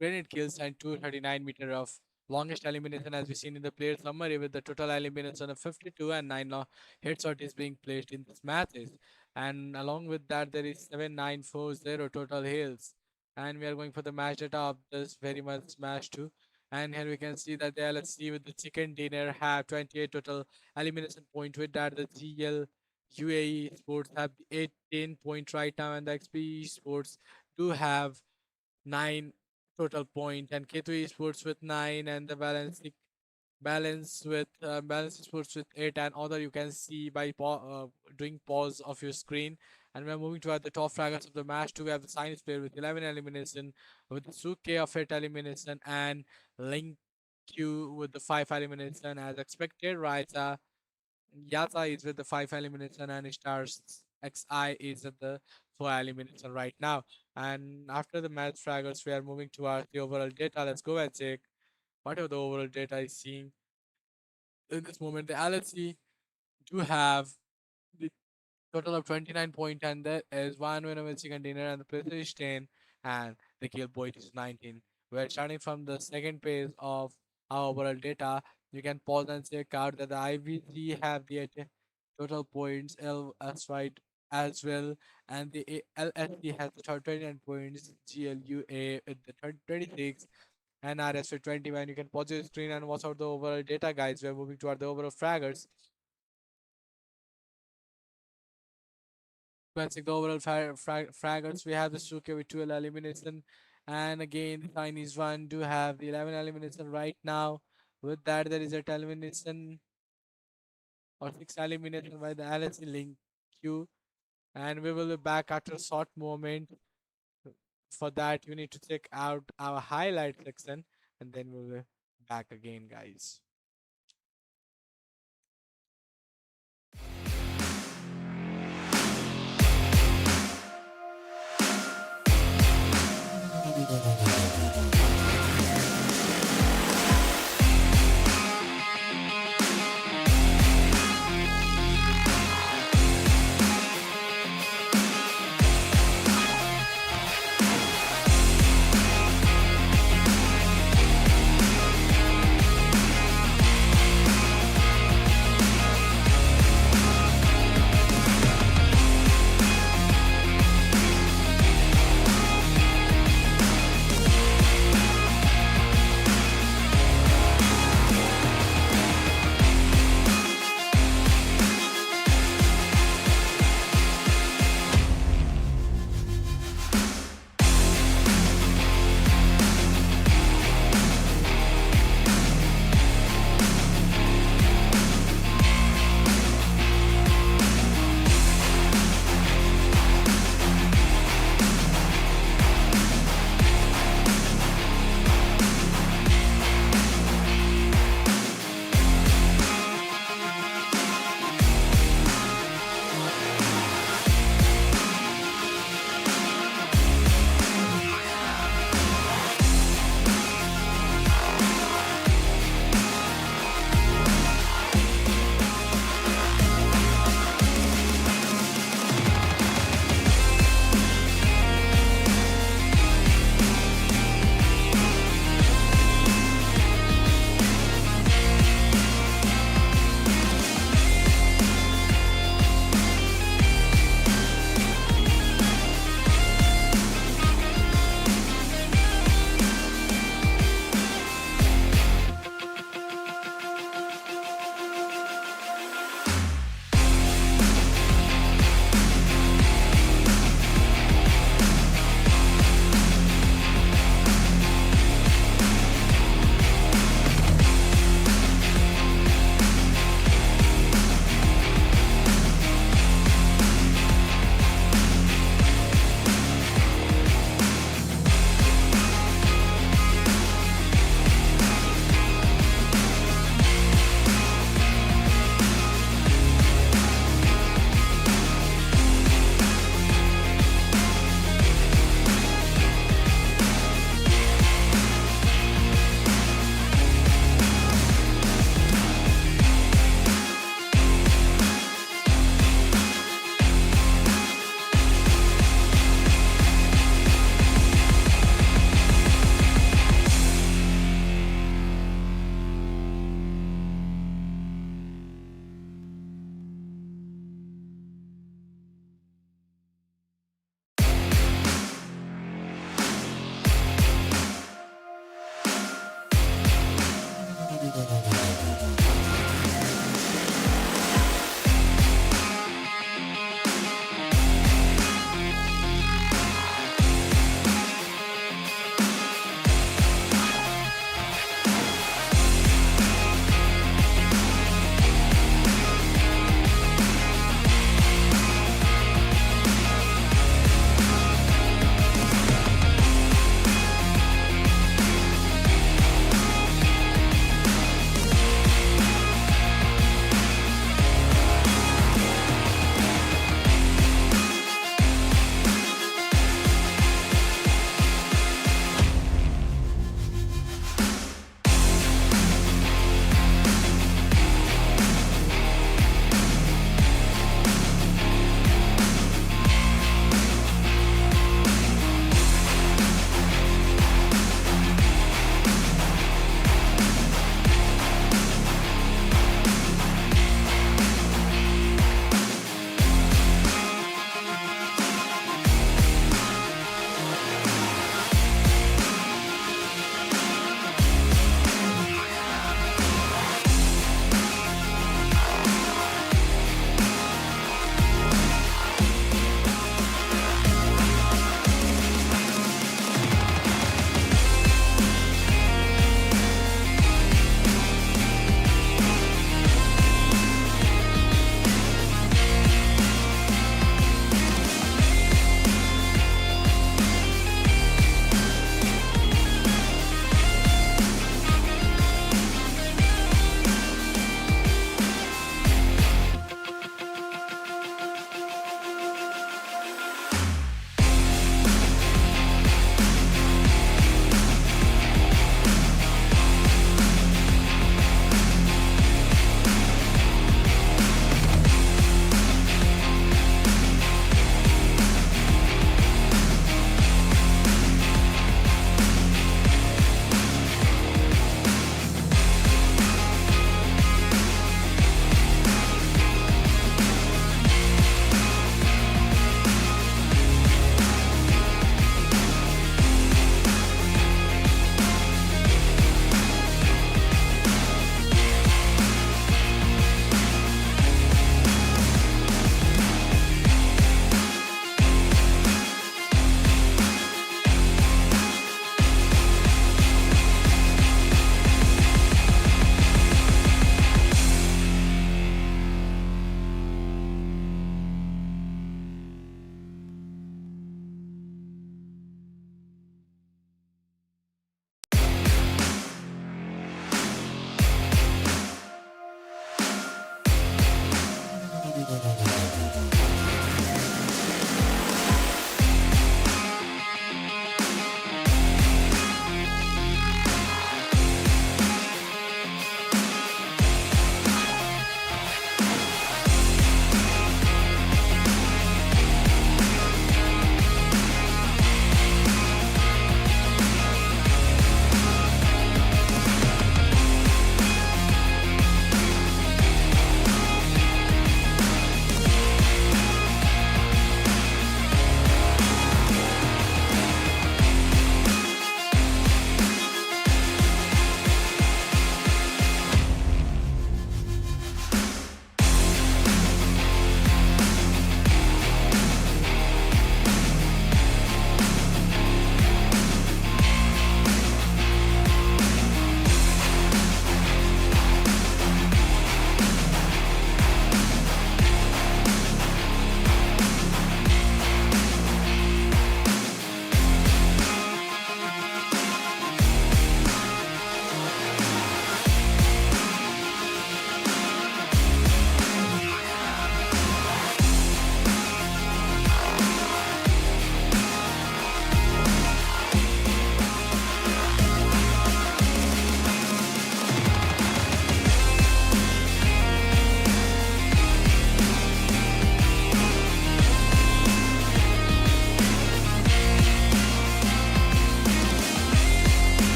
grenade kills, and 239 meter of longest elimination as we seen in the player summary, with the total elimination of 52 and 9 headshot is being placed in this matches. And along with that, there is 7940 total hills. And we are going for the match data of this very much match too. And here we can see that the LSC with the chicken dinner have 28 total elimination point. With that, the GL UAE sports have 18 point right now, and the XP sports do have 9 total point, and K2 Esports with 9, and the balance sports with 8, and other you can see by doing pause of your screen. And we're moving to the top fraggers of the match too. We have the science player with 11 elimination, with the Suke of 8 elimination, and Link Q with the 5 elimination as expected. Raisa Yata is with the 5 elimination, and Stars XI is at the 4 elimination right now. And after the match fraggers, we are moving towards the overall data. Let's go and check whatever the overall data is seeing in this moment. The LSC do have the total of 29 point, and there is one winner with chicken dinner, and the place is 10, and the kill point is 19. We're starting from the second page of our overall data. You can pause and check out that the IVG have the total points, LS right as well, and the LSD has the 29 points, GLUA with the 26, and RS with 21. You can pause your screen and watch out the overall data, guys. We're moving toward the overall fraggers. Classic, the overall fraggers, we have the Suke with 12 elimination, and again the Chinese one do have the 11 elimination right now. With that, there is a elimination or 6 elimination by the LSE Link Q, and we will be back after a short moment. For that, you need to check out our highlight section, and then we'll be back again, guys.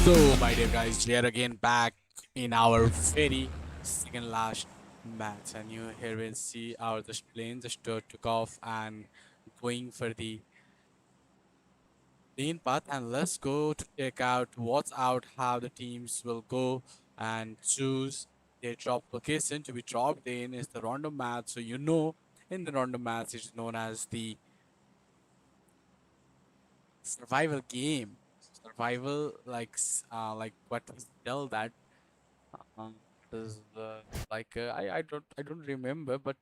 So, my dear guys, we are again back in our very second last match, and you here will see our just plane just took off and going for the lane path, and let's go to check out what's out, how the teams will go and choose their drop location to be dropped in is the random match. So in the random match it's known as the survival game. Survival like what we tell that Um, is I don't remember, but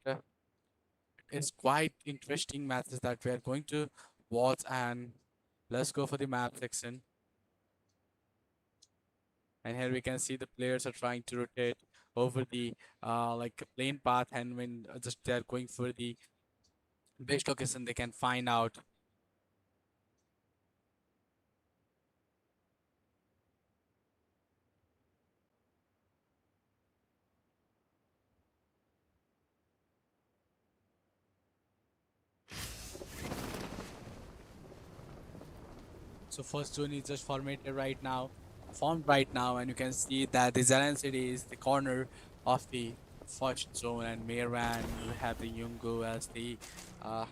it's quite interesting matches that we are going to watch. And let's go for the map section. And here we can see the players are trying to rotate over the like a plane path, and when just they are going for the best location they can find out. So first zone is just formed right now, and you can see that the Zelen City is the corner of the first zone, and Mehran, you have the Yungo as the uh,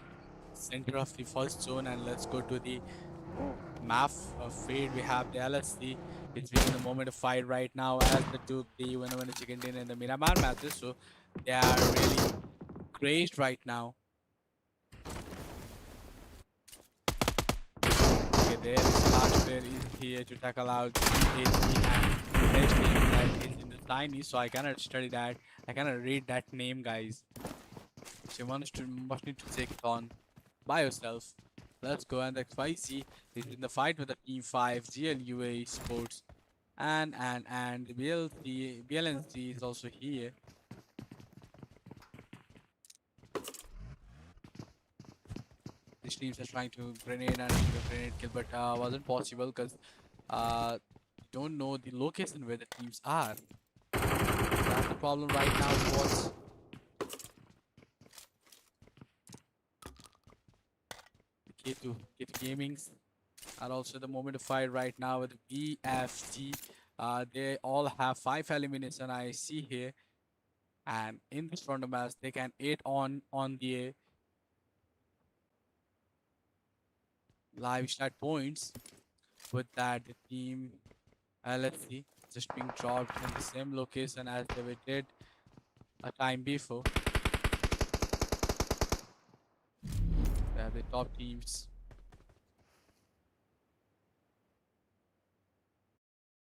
center of the first zone. And let's go to the map of fade. We have the LSC. It's been in the moment of fight right now as the Duke, the Winner Chicken Dinner, and the Miramar matches. So they are really great right now. Okay, there is the last player is here to tackle out the and next name that is in the tiny, so I cannot study that. I cannot read that name, guys. So you must need to take it on by yourself. Let's go, and the XYZ is in the fight with the Team 5, GLUA Sports, and the BLNC is also here. These teams are trying to grenade and do a grenade kill, but wasn't possible because don't know the location where the teams are. That's the problem right now. What's K2 Gamings are also the moment of fight right now with BFG. They all have 5 elimination I see here, and in this round of match they can 8 on the live start points. With that, the team LFC just being dropped in the same location as they were did a time before. They are the top teams.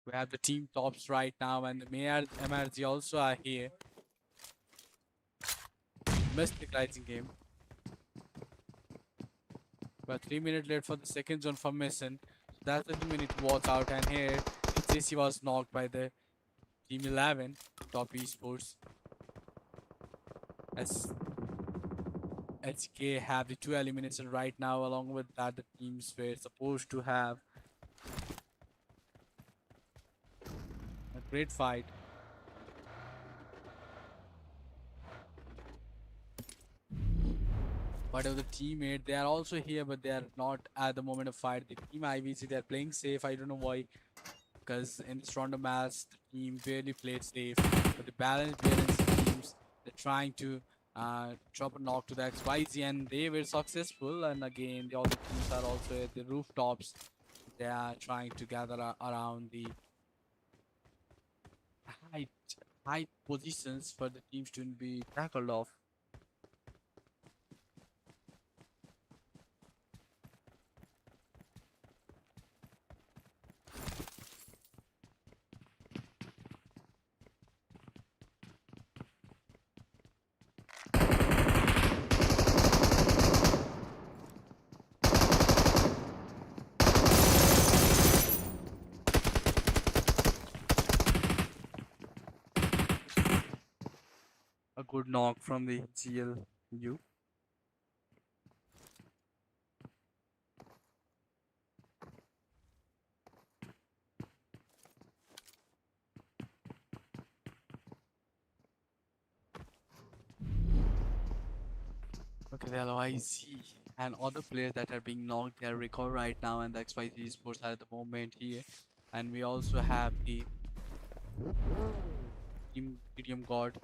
We have the team tops right now, and the Mayor MRG also are here. Mystic Rising game. But 3 minutes late for the second zone formation. So that's the 2 minute watch out, and here JC was knocked by the Team 11 top esports. As HK have the 2 elimination right now, along with that the teams were supposed to have a great fight. But of the teammate, they are also here, but they are not at the moment of fight. The team IVC, they are playing safe. I don't know why, because in this round of match, the team barely played safe. But the balance teams, they're trying to drop a knock to the XYZ, and they were successful. And again, the other teams are also at the rooftops. They are trying to gather around the height, height positions for the teams to be tackled off. A good knock from the GLU. Okay, the LOIC and other players that are being knocked, they are recalled right now, and the XYZ Sports are at the moment here. And we also have the Team Medium God.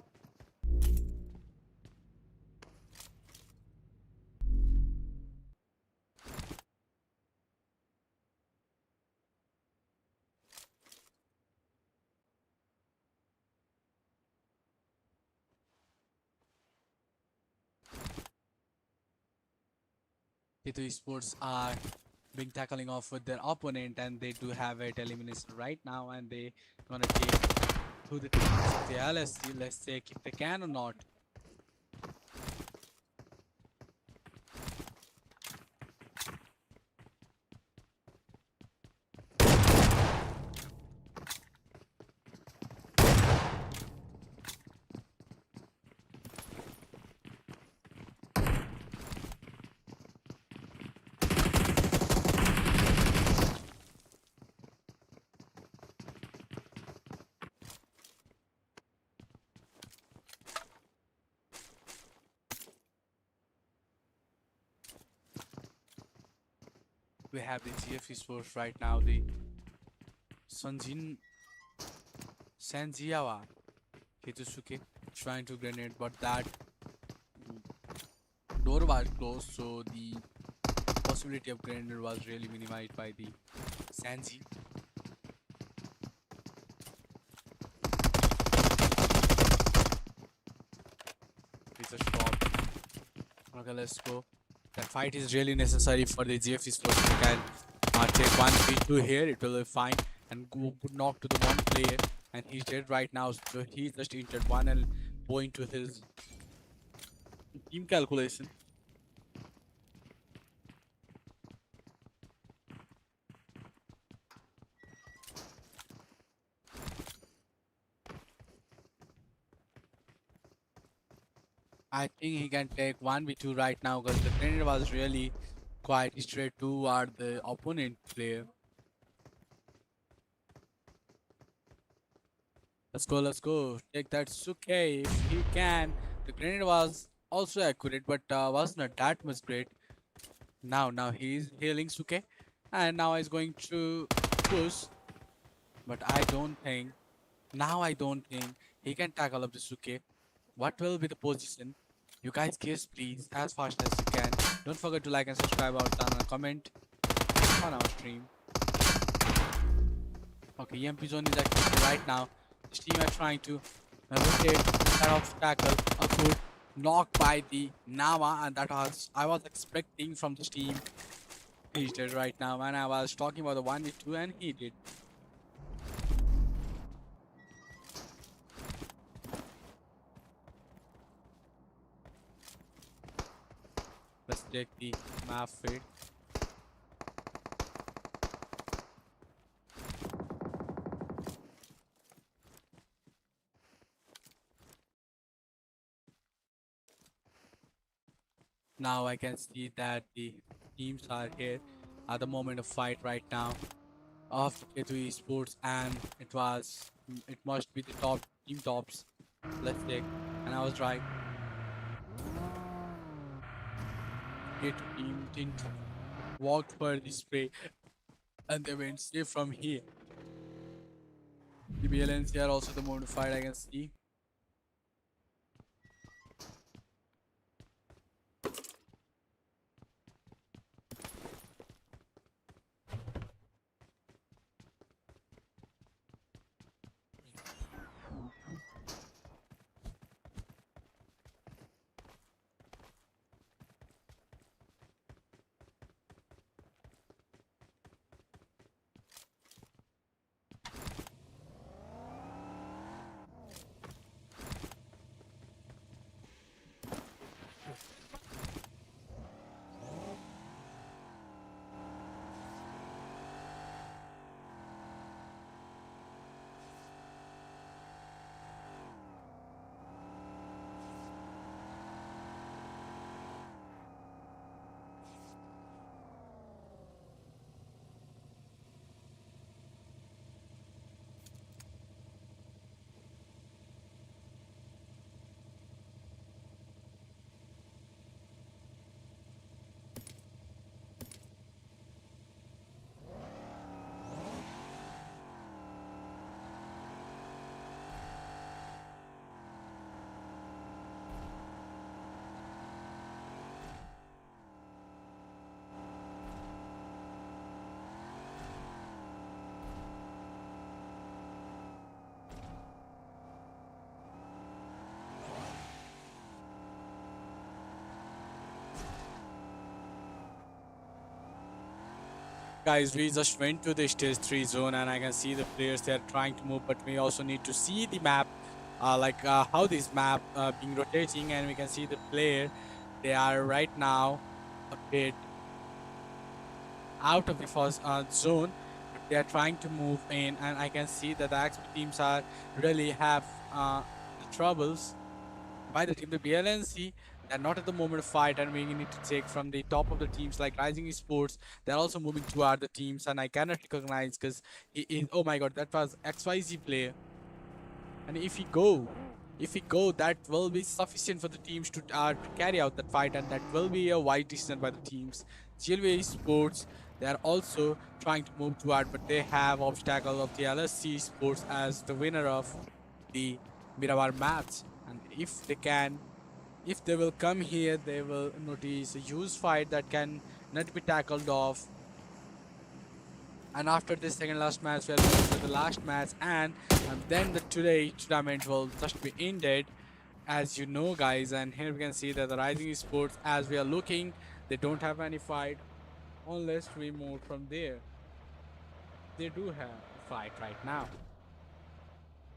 Keto Esports are being tackling off with their opponent, and they do have it elimination right now, and they gonna take to the teams. Yeah, let's check if they can or not. We have the GF Esports right now, the Sanjin Sanjiawa Hitosuke trying to grenade, but that door was closed, so the possibility of grenade was really minimized by the Sanji. It's a stop. Okay, let's go. That fight is really necessary for the GF Sports to can take 1v2 here. It will be fine. And go good knock to the one player. And he's dead right now. So he just entered one and going to his team calculation. I think he can take 1v2 right now because the grenade was really quite straight toward the opponent player. Let's go, let's go. Take that Suke if he can. The grenade was also accurate, but was not that much great. Now he's healing Suke, and now he's going to push. But I don't think he can tackle up the Suke. What will be the position? You guys guess please as fast as you can. Don't forget to like and subscribe our channel and comment on our stream. Okay, EMP zone is active right now. This team are trying to rotate that obstacle. A good knock by the Nama, and that was I was expecting from this team. He did right now, and I was talking about the 1v2, and he did. Let's check the map feed. Now I can see that the teams are here at the moment of fight right now of K2 Esports, and it must be the top team tops. Let's check, and I was right. K2 team didn't walk for the spray, and they went safe from here. The BLNC are also the moment of fight I can see. Guys, we just went to the stage 3 zone and I can see the players they are trying to move, but we also need to see the map, how this map being rotating, and we can see the player. They are right now a bit out of the first zone, but they are trying to move in, and I can see that the XP teams are really have the troubles by the team. The BLNC, they're not at the moment of fight, and we need to take from the top of the teams like Rising Esports. They're also moving toward the teams, and I cannot recognize because he is. Oh my god, that was XYZ player. And if we go, that will be sufficient for the teams to carry out that fight, and that will be a wide decision by the teams. GLV Sports, they are also trying to move toward, but they have obstacle of the LSC Sports as the winner of the Miramar match. And if they will come here, they will notice a huge fight that can not be tackled off. And after this second last match, we are going for the last match, and then the today tournament will just be ended, as you know, guys. And here we can see that the Rising Sports, as we are looking, they don't have any fight unless we move from there. They do have a fight right now.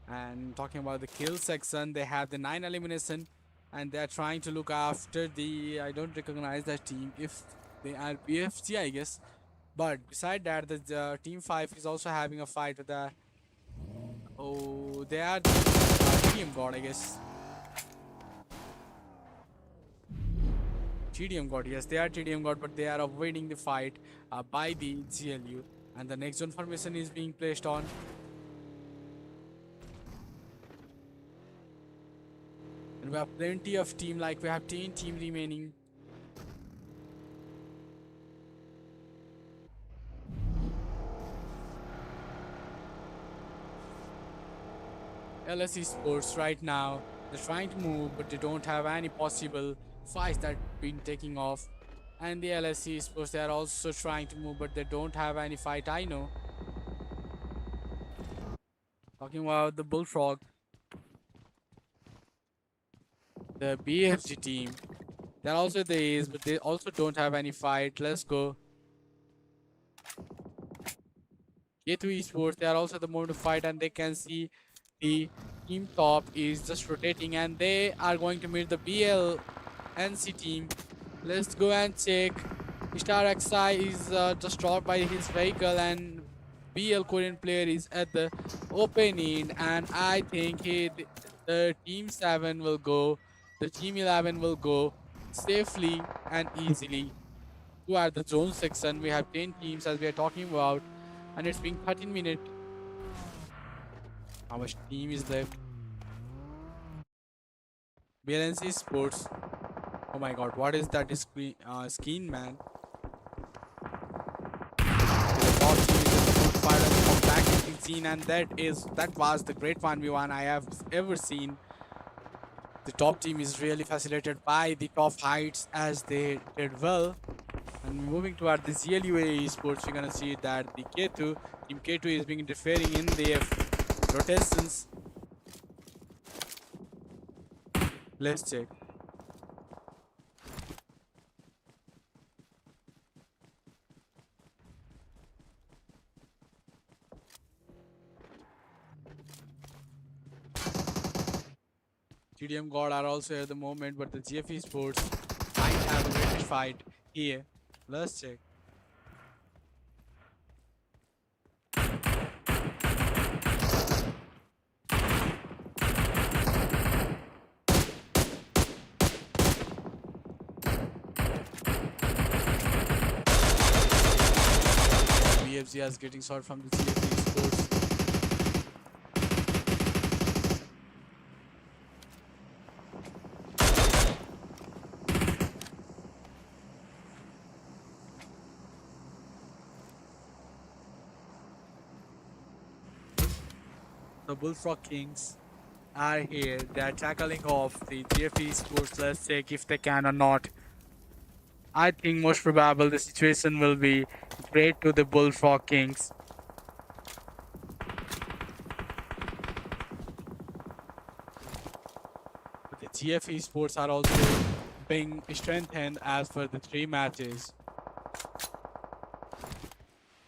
And talking about the kill section, they have the 9 elimination, and they are trying to look after the. I don't recognize that team if they are BFG, I guess. But beside that, the team 5 is also having a fight with the. Oh, they are the TDM God, I guess. TDM God, yes, they are TDM God, but they are avoiding the fight by the GLU. And the next zone formation is being placed on. And we have plenty of team, like we have 10 team remaining. LSE Sports right now, they're trying to move, but they don't have any possible fights that been taking off. And the LSE Sports, they are also trying to move, but they don't have any fight, I know. Talking about the Bullfrog, the BFG team, they're also there is, but they also don't have any fight. Let's go. K2 Esports, they are also the mode to fight, and they can see the team top is just rotating, and they are going to meet the BLNC team. Let's go and check. Star XI is just dropped by his vehicle, and BL Korean player is at the open end, and I think the team 7 will go, the team 11 will go safely and easily toward the zone section. We have 10 teams as we are talking about, and it's been 13 minutes. How much team is left? BLNC Sports. Oh my god, what is that skin, man? The top team is in the good fight and compacting scene, and that was the great 1v1 I have ever seen. The top team is really facilitated by the top heights as they did well. And moving toward the ZLUA Sports, you're gonna see that the K2 team K2 is being interfering in the rotations. Let's check. TDM God are also at the moment, but the GFE Sports might have a great fight here. Let's check. BFG is getting shot from the GFE Sports. The Bullfrog Kings are here. They are tackling off the GFE Sports. Let's check if they can or not. I think most probable the situation will be great to the Bullfrog Kings. But the GFE Sports are also being strengthened as for the 3 matches.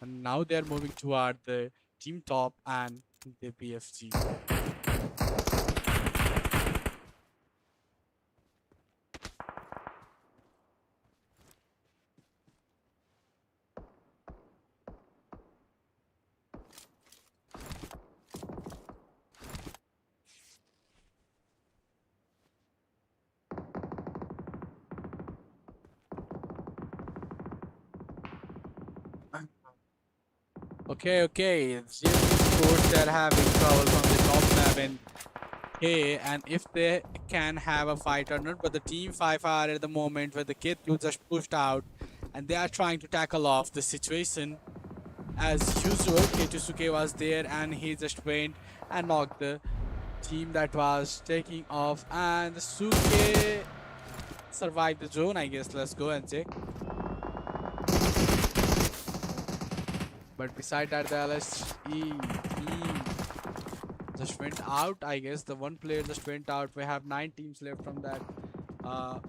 And now they're moving toward the team top and the BFG. Okay, okay. GFC Sports, they're having trouble from the top 7. Okay, and if they can have a fight or not, but the team 5 are at the moment where the kid who just pushed out and they are trying to tackle off the situation. As usual, Keitusuke was there and he just went and knocked the team that was taking off, and Suke survived the zone, I guess. Let's go and check. But beside that, the LSE team just went out, I guess. The one player just went out. We have 9 teams left from that uh,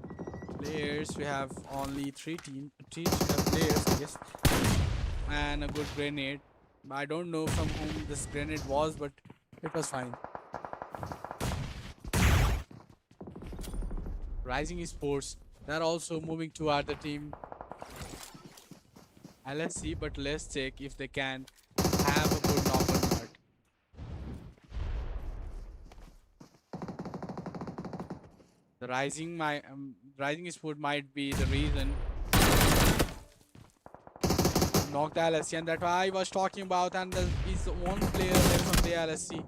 players. We have only 3 players, I guess, and a good grenade. I don't know from whom this grenade was, but it was fine. Rising Esports, they're also moving toward the team LSC, but let's check if they can have a good knock or not. The Rising Esports might be the reason knock the LSC, and that I was talking about, and there is one player left from the LSC.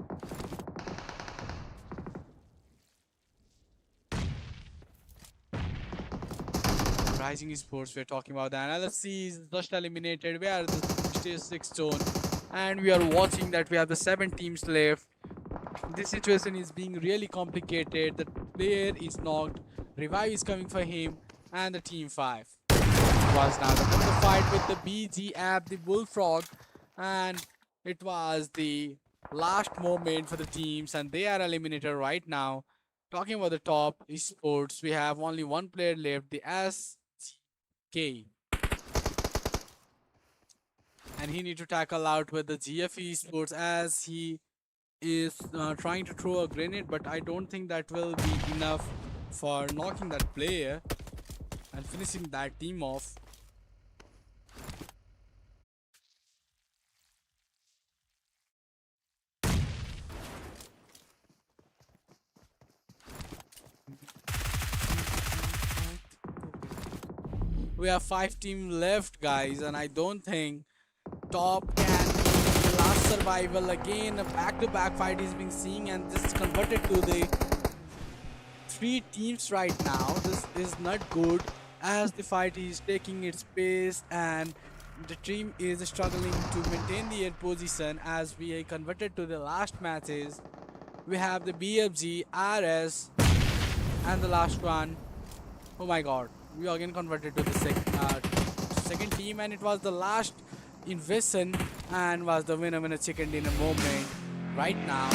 Rising Sports, we're talking about that. LSC is just eliminated. We are the 66th zone, and we are watching that we have the 7 teams left. This situation is being really complicated. The player is knocked, revive is coming for him, and the team 5 was now the fight with the BG app, the Bullfrog, and it was the last moment for the teams, and they are eliminated right now. Talking about the top esports, we have only one player left, the SK, and he need to tackle out with the GFE esports as he is trying to throw a grenade, but I don't think that will be enough for knocking that player and finishing that team off. We have 5 teams left, guys, and I don't think top can be the last survival. Again, a back-to-back fight is being seen, and this is converted to the 3 teams right now. This is not good as the fight is taking its pace and the team is struggling to maintain their position. As we converted to the last matches, we have the BFG, RS, and the last one. Oh my god, we again converted to the second team, and it was the last invasion and was the winner chicken dinner moment right now.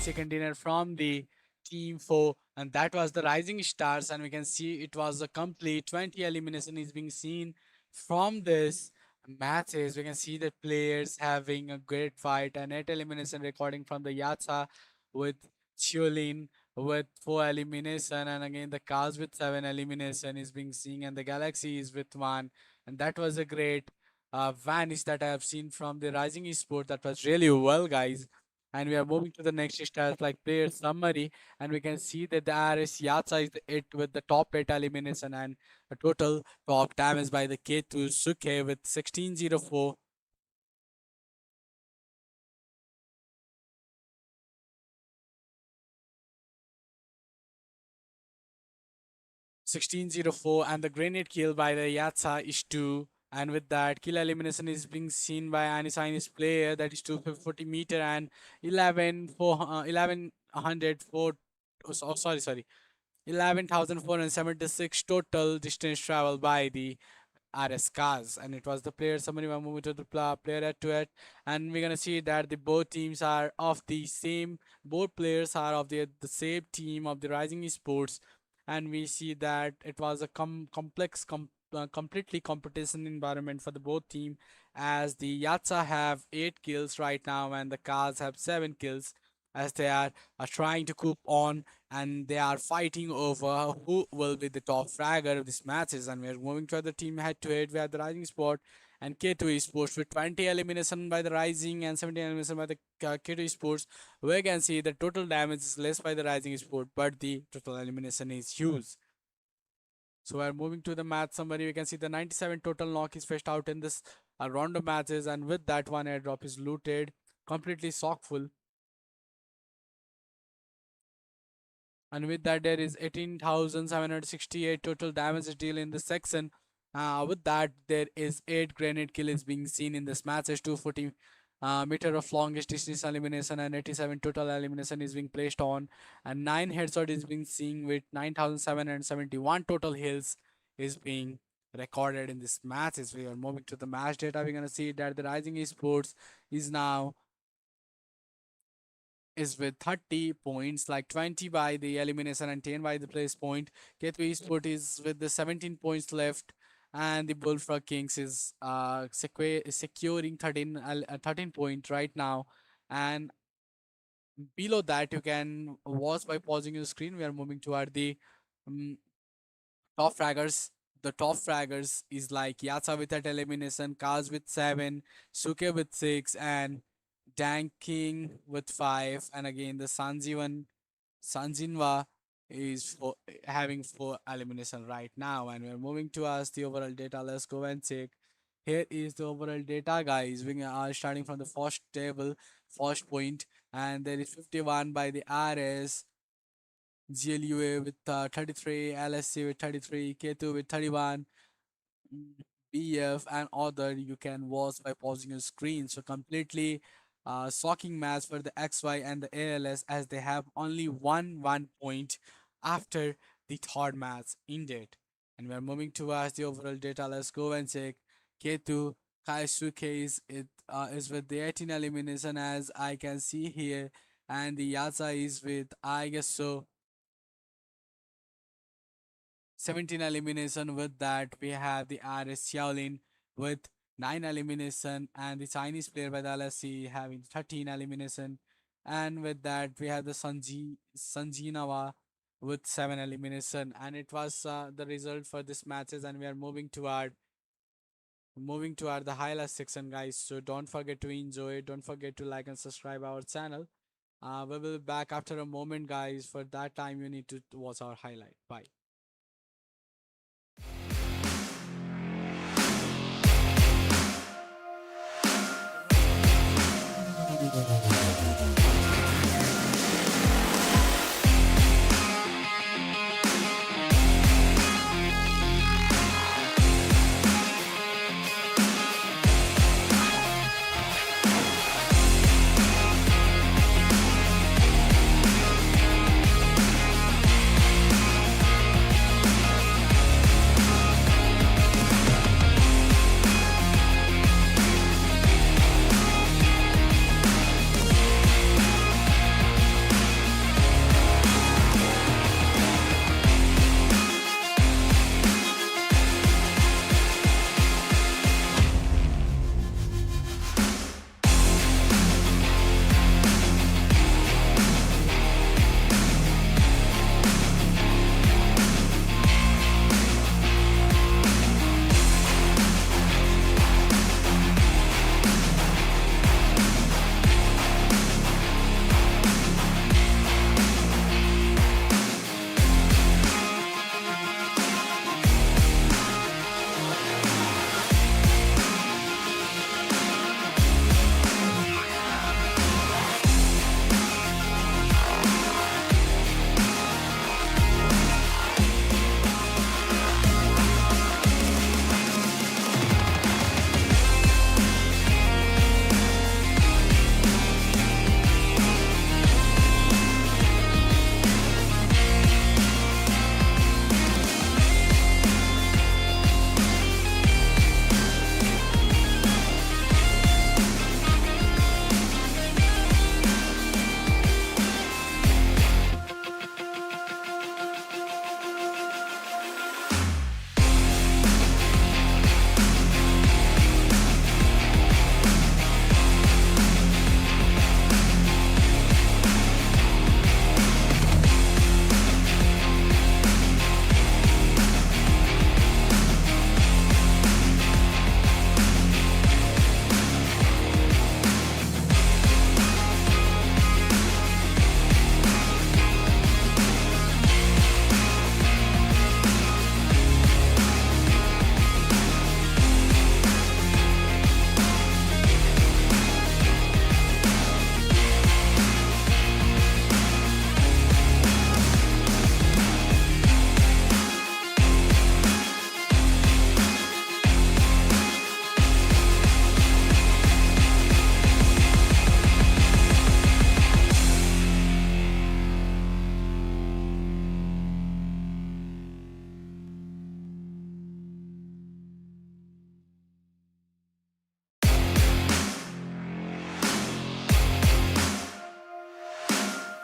chicken dinner from the team 4, and that was the Rising Stars. And we can see it was a complete 20 elimination is being seen from this matches. We can see the players having a great fight, and 8 elimination recording from the Yatsa with Chiolin with 4 elimination, and again the Cars with 7 elimination is being seen, and the Galaxy is with 1. And that was a great vanish that I have seen from the Rising Esport. That was really well, guys. And we are moving to the next stars like player summary, and we can see that the RS Yatsa is the it with the top 8 elimination and a total top damage by the K2 Suke with 1604. 1604, and the grenade kill by the Yatsa is 2. And with that, kill elimination is being seen by Anisin's player, that is 240 meter, and 1104. Oh, sorry, 11,476 total distance traveled by the RS cars. And it was the player summary. We're moving to the player at to it, and we're gonna see that the both teams are of the same. Both players are of the same team of the Rising Esports, and we see that it was a complex, completely competition environment for the both team, as the Yatsa have 8 kills right now, and the cars have 7 kills, as they are trying to coop on, and they are fighting over who will be the top fragger of these matches. And we're moving to the team head to head. We have the Rising Sport and K2 Esports with 20 elimination by the Rising and 17 elimination by the K2 Esports. We can see the total damage is less by the Rising Sport, but the total elimination is huge. So we're moving to the match summary. We can see the 97 total knock is fetched out in this round of matches, and with that, one airdrop is looted, completely shockful. And with that, there is 18,768 total damage deal in this section. With that, there is 8 grenade kills being seen in this match. 240 meter of longest distance elimination, and 87 total elimination is being placed on, and 9 headshot is being seen with 9,771 total hills is being recorded in this match. As we are moving to the match data, we're gonna see that the Rising Esports is now is with 30 points, like 20 by the elimination and 10 by the place point. K3 Sport is with the 17 points left, and the Bullfrog Kings is securing 13 point right now. And below that, you can watch by pausing your screen. We are moving toward the um, top fraggers. The top fraggers is like Yatsa with that elimination, Kaz with 7, Suke with 6, and Dang King with 5. And again, the Sanjinwa is having 4 elimination right now. And we're moving to us the overall data. Let's go and check. Here is the overall data, guys. We are starting from the first table, first point, and there is 51 by the RS, GLUA with 33, LSC with 33, K2 with 31, BF and other. You can watch by pausing your screen. So completely shocking match for the XY and the ALS, as they have only one point after the third match ended. And we are moving towards the overall data. Let's go and check. K2 Kaisuke is with the 18 elimination, as I can see here, and the Yasa is with, I guess so, 17 elimination. With that, we have the RS Xiaolin with 9 elimination, and the Chinese player by the LSC having 13 elimination. And with that, we have the Sanjinawa with 7 elimination. And it was the result for this matches, and we are moving toward the highlight section, guys. So don't forget to enjoy, don't forget to like and subscribe our channel. We will be back after a moment, guys. For that time, you need to watch our highlight. Bye.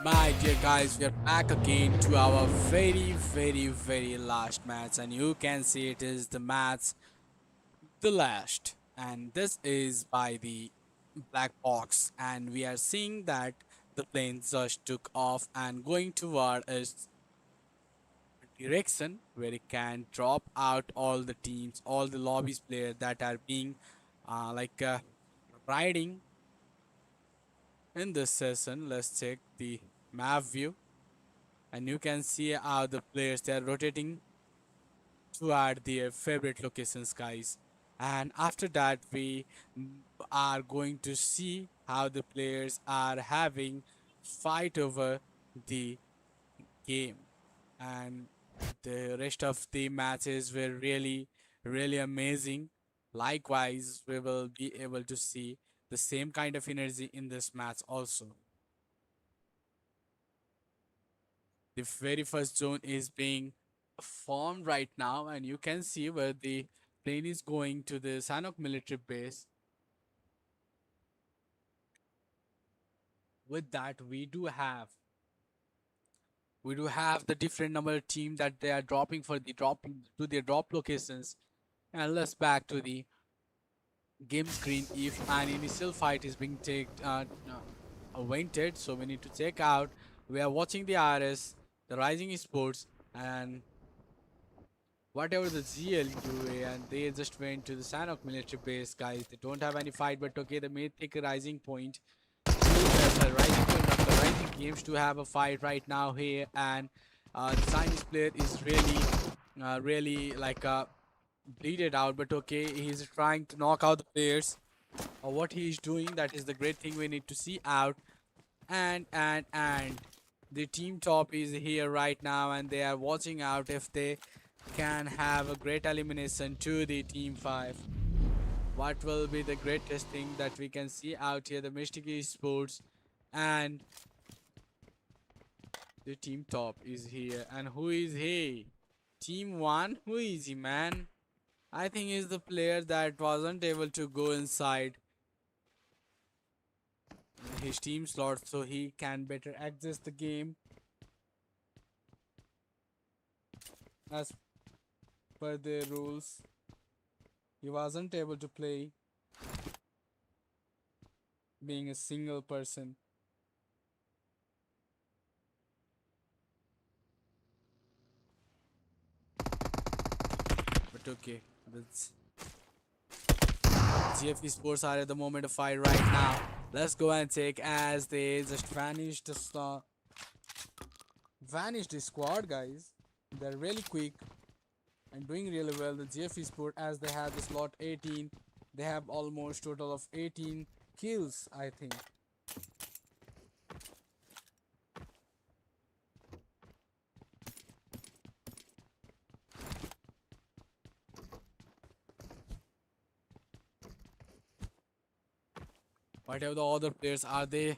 My dear guys, we are back again to our very last match, and you can see it is the match the last, and this is by the black box, and we are seeing that the plane just took off and going toward a direction where it can drop out all the teams, all the lobbies players that are being like riding in this session. Let's check the map view, and you can see how the players they are rotating toward their favorite locations, guys. And after that, we are going to see how the players are having fight over the game, and the rest of the matches were really amazing. Likewise, we will be able to see the same kind of energy in this match also. The very first zone is being formed right now, and you can see where the plane is going to the Sanok military base. With that, we do have the different number of team that they are dropping for the dropping to their drop locations. And let's back to the game screen. If an initial fight is being awaited, so we need to check out. We are watching the RS, the Rising Sports, and whatever the GLUA, and they just went to the Sanok military base, guys. They don't have any fight, but okay, the Mythic Rising Point. The Rising Point of the Rising Games to have a fight right now here, and the Chinese player is really like bleeded out, but okay, he's trying to knock out the players. Or what he is doing, that is the great thing we need to see out. And the team top is here right now, and they are watching out if they can have a great elimination to the team 5. What will be the greatest thing that we can see out here? The Mystic Esports and the team top is here. And who is he? Team 1? Who is he, man? I think he's the player that wasn't able to go inside his team slot so he can better access the game as per the rules. He wasn't able to play being a single person. But okay, that's GFE Sports are at the moment of fight right now. Let's go and take as they just vanished the squad, guys. They're really quick and doing really well. The GFE Sport, as they have the slot 18, they have almost total of 18 kills, I think. Whatever the other players, are they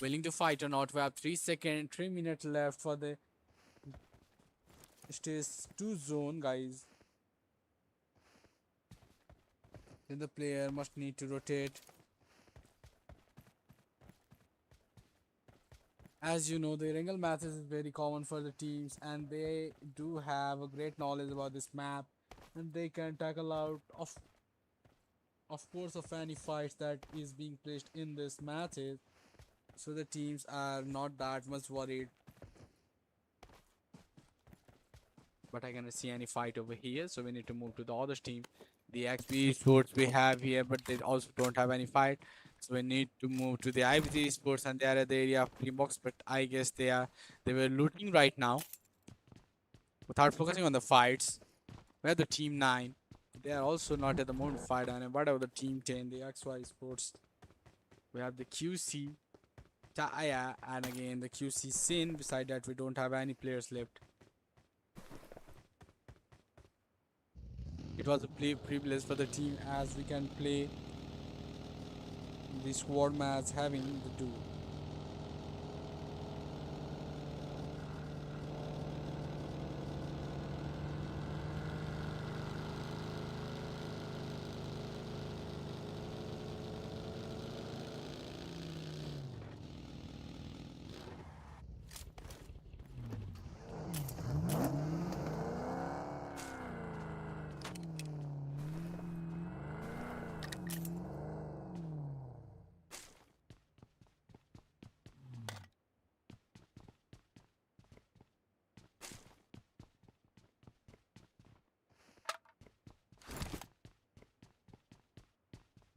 willing to fight or not? We have 3 minutes left for the stage 2 zone, guys. Then the player must need to rotate. As you know, the wrangle matches is very common for the teams, and they do have a great knowledge about this map, and they can tackle out of course of any fights that is being placed in this matches, so the teams are not that much worried. But I cannot see any fight over here, so we need to move to the other team. The XP Sports we have here, but they also don't have any fight, so we need to move to the IBC Sports, and they are at the area of box. But I guess they were looting right now without focusing on the fights. We have the team 9. They are also not at the moment fight, and whatever the team 10, the XY Sports. We have the QC Taya, and again the QC Sin. Beside that, we don't have any players left. It was a privilege for the team as we can play the squad match having the two.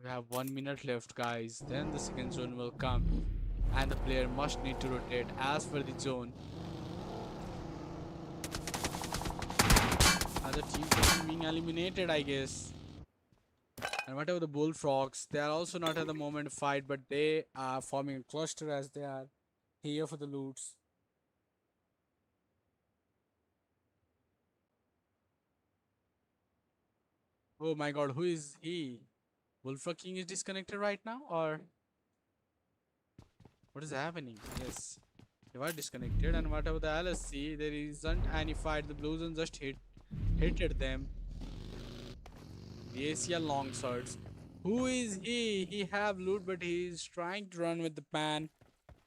We have 1 minute left, guys. Then the second zone will come, and the player must need to rotate as per the zone. Other teams are being eliminated, I guess. And whatever the bullfrogs, they are also not at the moment to fight, but they are forming a cluster as they are here for the loots. Oh my god, who is he? Bullfrog King is disconnected right now, or what is happening? Yes, they were disconnected, and whatever the LSC, there isn't any fight. The Blue Zone just hitted them. The ACL long swords. Who is he? He have loot, but he is trying to run with the pan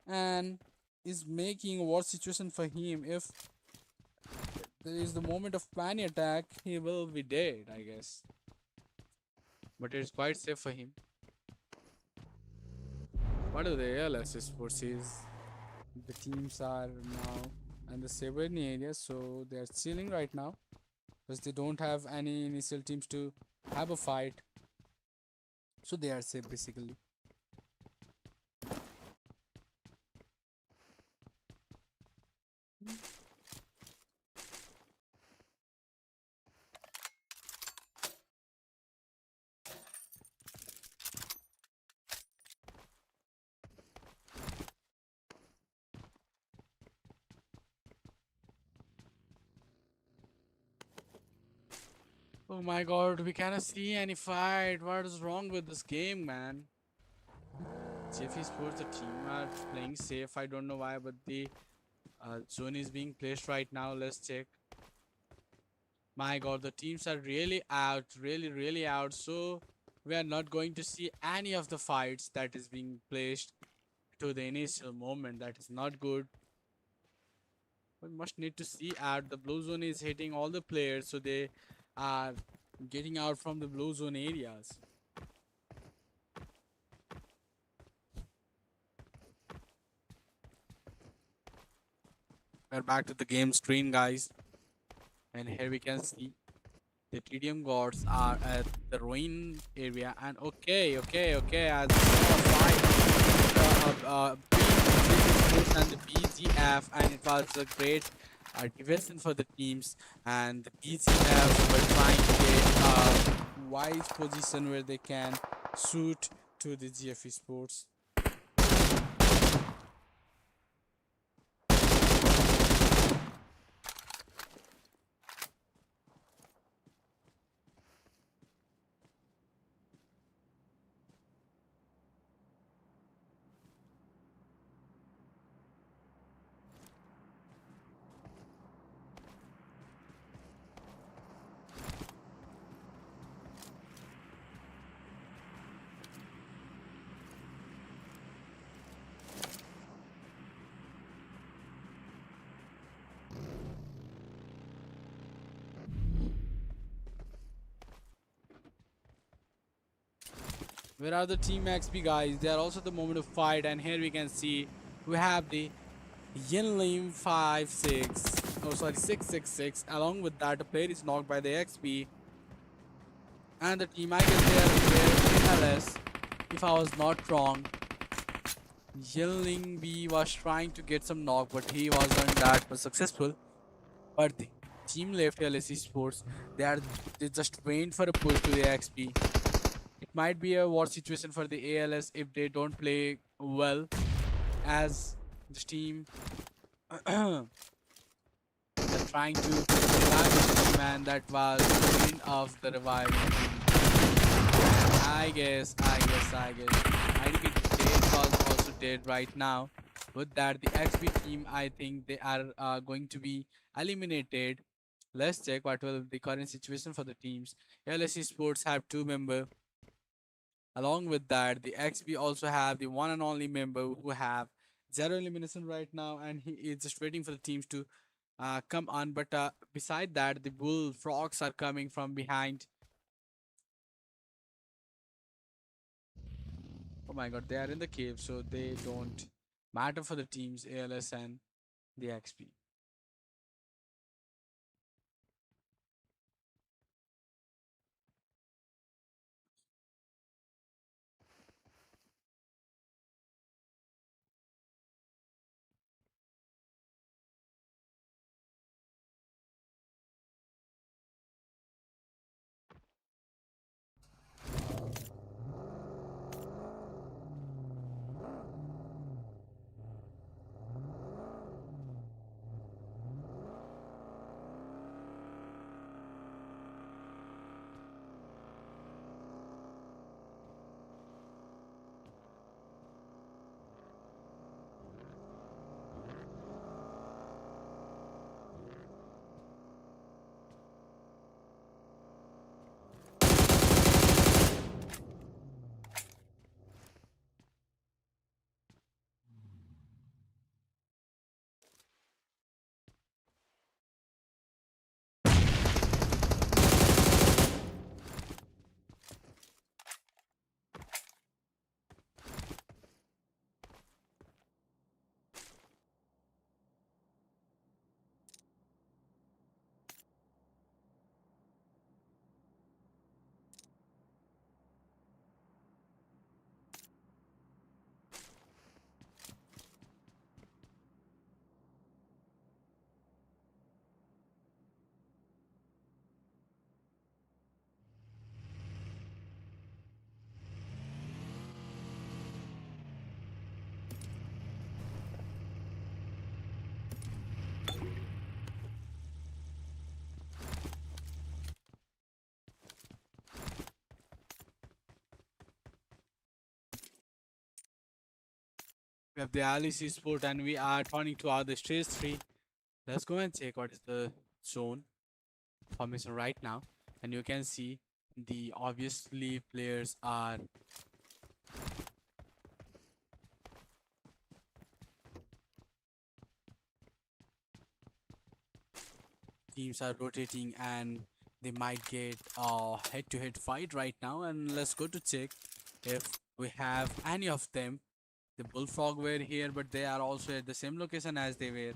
and is making a worse situation for him. If there is the moment of pan attack, he will be dead, I guess. But it's quite safe for him. What are the ALS forces? The teams are now in the Severny area, so they are chilling right now because they don't have any initial teams to have a fight, so they are safe basically. Oh my god, we cannot see any fight. What is wrong with this game, man? GFE Sports, the team are playing safe. I don't know why, but the zone is being placed right now. Let's check. My god, the teams are really out, really out. So we are not going to see any of the fights that is being placed to the initial moment. That is not good. We must need to see out. The blue zone is hitting all the players, so they are getting out from the blue zone areas. We're back to the game screen, guys, and here we can see the TDM gods are at the ruin area. And okay, as we saw a fight, between and the BGF, and it was a great division for the teams. And the BGF were trying to get a wise position where they can shoot to the GFE Sports. Where are the Team XP guys? They are also the moment of fight, and here we can see we have the Yinlim 5-6. Oh, sorry, 666. Along with that, the player is knocked by the XP, and the team, I guess, they are ALS. If I was not wrong, Yinling B was trying to get some knock, but he wasn't that was successful. But the team left LSE Sports. They just waiting for a push to the XP. It might be a war situation for the ALS if they don't play well, as this team are trying to revive the team, and that was the end of the reviving team. I think Dave was also dead right now. With that, the XP team, I think they are going to be eliminated. Let's check what will the current situation for the teams. LSE Sports have two members. Along with that, the XP also have the one and only member who have zero elimination right now, and he is just waiting for the teams to come on. But beside that, the bull frogs are coming from behind. Oh my god, they are in the cave, so they don't matter for the teams ALS and the XP. We have the LEC sport and we are turning to our the stage 3. Let's go and check what is the zone formation right now. And you can see the obviously players are teams are rotating and they might get a head-to-head fight right now. And let's go to check if we have any of them. The Bullfrog were here, but they are also at the same location as they were.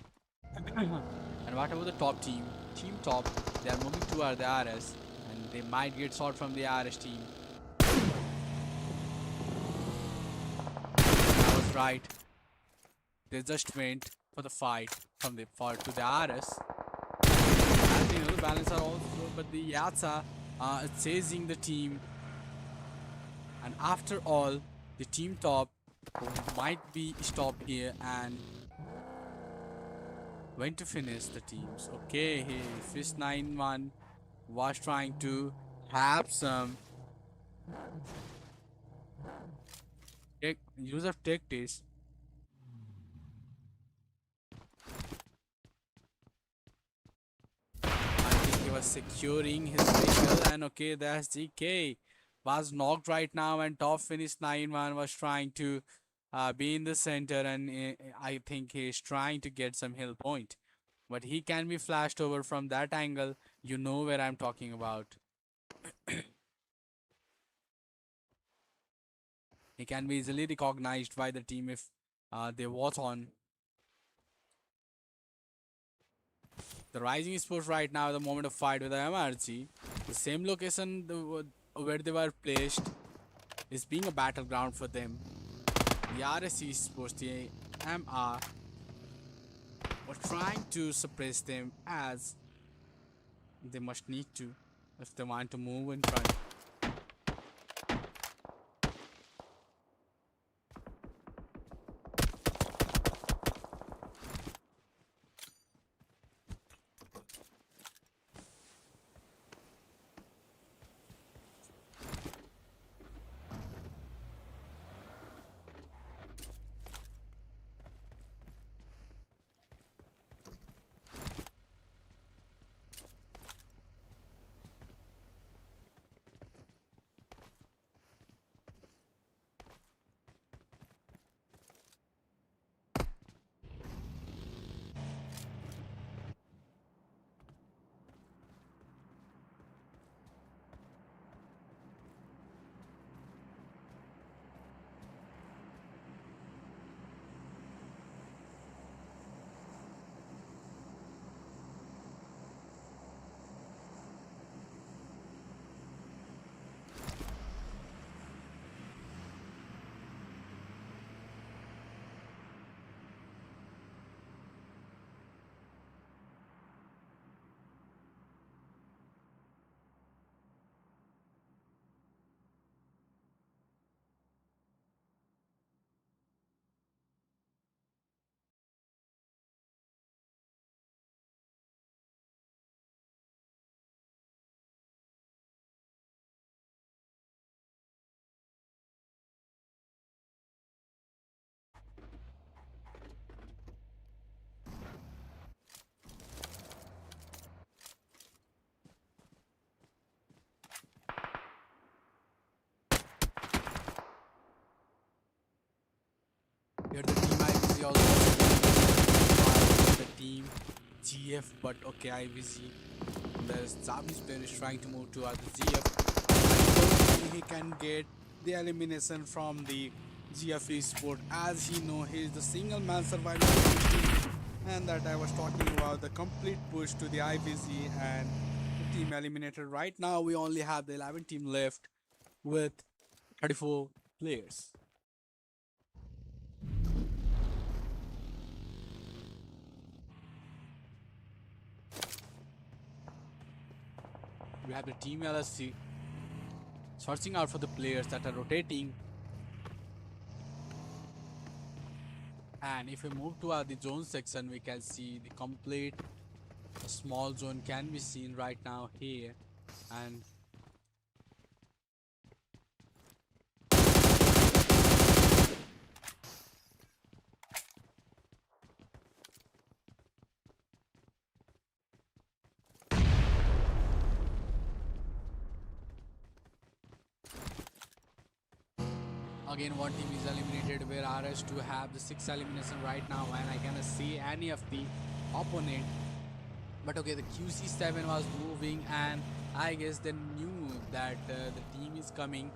And what about the top team? Team top, they are moving toward the RS, and they might get shot from the RS team. I was right. They just went for the fight from the far to the RS. And the balance are also, but the Yatsa is chasing the team. And after all, the team top might be stopped here and when to finish the teams. Okay, he Fish 9-1 was trying to have some use of tactics. I think he was securing his vehicle and okay, that's GK. Was knocked right now and top finish 9-1 was trying to be in the center and I think he's trying to get some hill point. But he can be flashed over from that angle. You know where I'm talking about. He can be easily recognized by the team if they watch on the Rising Sports right now. At the moment of fight with the MRG, the same location where they were placed is being a battleground for them. The RSC Sports, the MR, were trying to suppress them as they must need to if they want to move in front. Here the team IVZ also the team GF, but okay, IVZ. There's Japanese player is trying to move to the GF. I don't think he can get the elimination from the GF esport as he know he is the single man survivor team, and that I was talking about the complete push to the IVZ and the team eliminated. Right now we only have the 11 team left with 34 players. We have the team LSC searching out for the players that are rotating. And if we move to the zone section, we can see the complete small zone can be seen right now here. And Again, one team is eliminated where RS2 have the 6 elimination right now, and I cannot see any of the opponent. But okay, the QC7 was moving, and I guess they knew that the team is coming,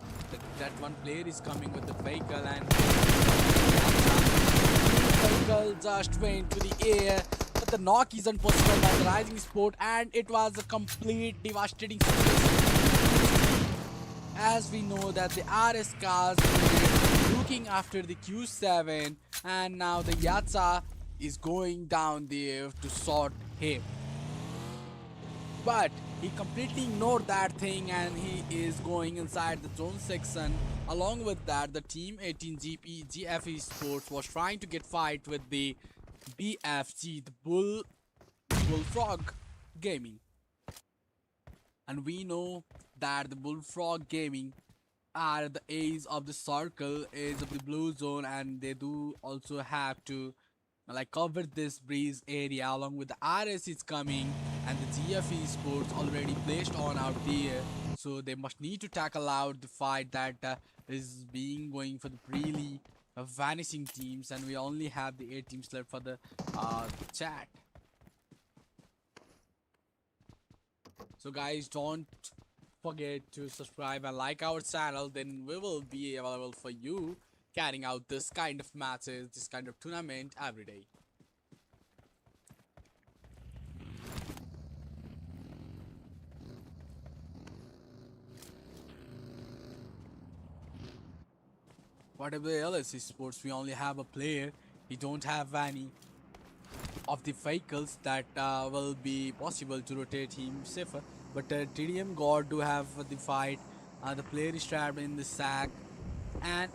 that one player is coming with the vehicle, and the vehicle just went to the air. But the knock isn't possible by the Rising Sport, and it was a complete devastating situation. As we know that the RS cars were looking after the Q7, and now the Yatsa is going down there to sort him. But he completely ignored that thing, and he is going inside the zone section. Along with that, the team 18 GFE Sports was trying to get fight with the BFG, the Bullfrog Gaming. And we know that the Bullfrog Gaming are the A's of the circle, A's of the blue zone, and they do also have to like cover this breeze area. Along with the RS is coming, and the GFE Sports already placed on out there, so they must need to tackle out the fight that is being going for the really vanishing teams, and we only have the 8 teams left for the chat. So guys, don't forget to subscribe and like our channel, then we will be available for you carrying out this kind of matches, this kind of tournament every day. Whatever the LSC sports, we only have a player. We don't have any of the vehicles that will be possible to rotate him safer. But TDM God do have the fight. The player is trapped in the sack, and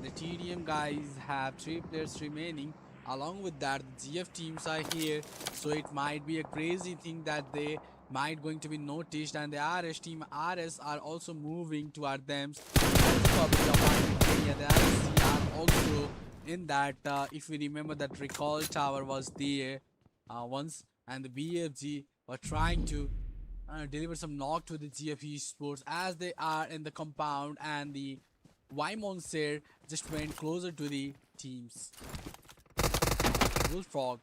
the TDM guys have 3 players remaining. Along with that, the GF teams are here, so it might be a crazy thing that they might going to be noticed, and the RS team RS are also moving toward them. Probably apartment area. The RSC are also in that. If we remember that recall tower was there once, and the BFG were trying to deliver some knock to the GFE Sports as they are in the compound, and the Wymonster just went closer to the teams. Bullfrog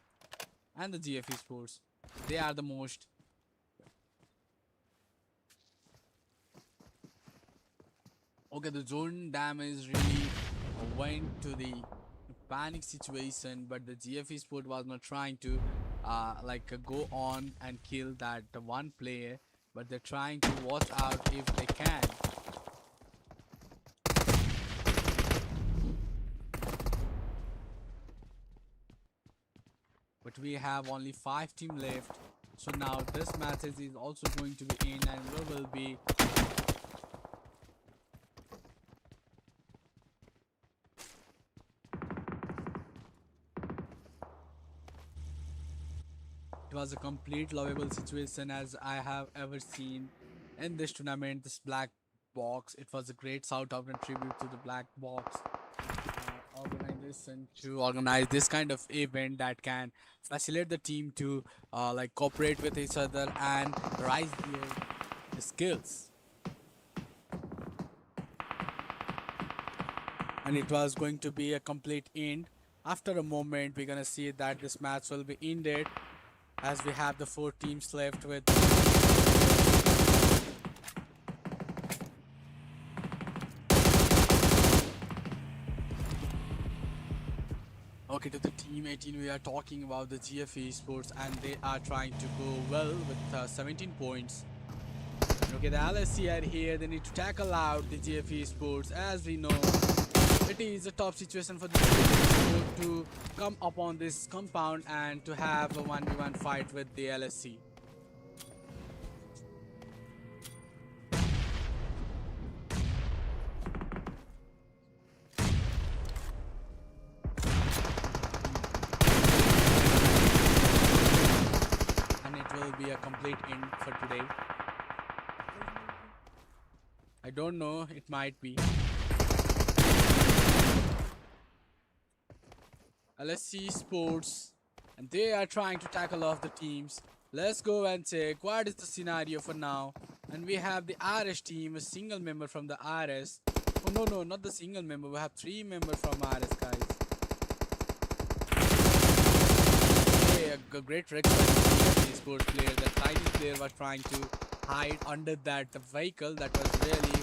and the GFE Sports, they are the most. Okay, the zone damage really went to the panic situation, but the GFE Sport was not trying to go on and kill that one player, but they're trying to watch out if they can. But we have only 5 teams left, so now this match is also going to be in, and we will be it was a complete lovable situation as I have ever seen in this tournament, this Black Box. It was a great South African tribute to the Black Box organization to organize this kind of event that can facilitate the team to cooperate with each other and rise their skills. And it was going to be a complete end. After a moment, we're gonna see that this match will be ended as we have the 4 teams left with. Okay, to the team 18, we are talking about the GFE Sports, and they are trying to go well with 17 points. Okay, the LSC are here. They need to tackle out the GFE Sports. As we know, it is a tough situation for the GFE Sport to come upon this compound and to have a 1v1 fight with the LSC. And it will be a complete end for today. I don't know, it might be. LSC Sports, and they are trying to tackle off the teams. Let's go and check what is the scenario for now. And we have the RS team, a single member from the RS, Oh no, no, not the single member. We have three members from RS, guys. Okay, a great record by the sports player. The Chinese player was trying to hide under that vehicle. That was really,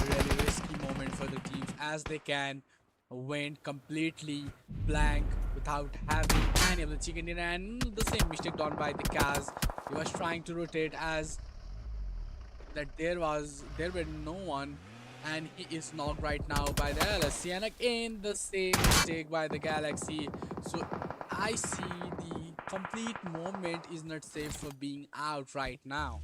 really risky moment for the teams as they can went completely blank without having any of the chicken dinner, and the same mistake done by the Kaz. He was trying to rotate as that there were no one, and he is knocked right now by the LSC, and again the same mistake by the Galaxy. So I see the complete moment is not safe for being out right now.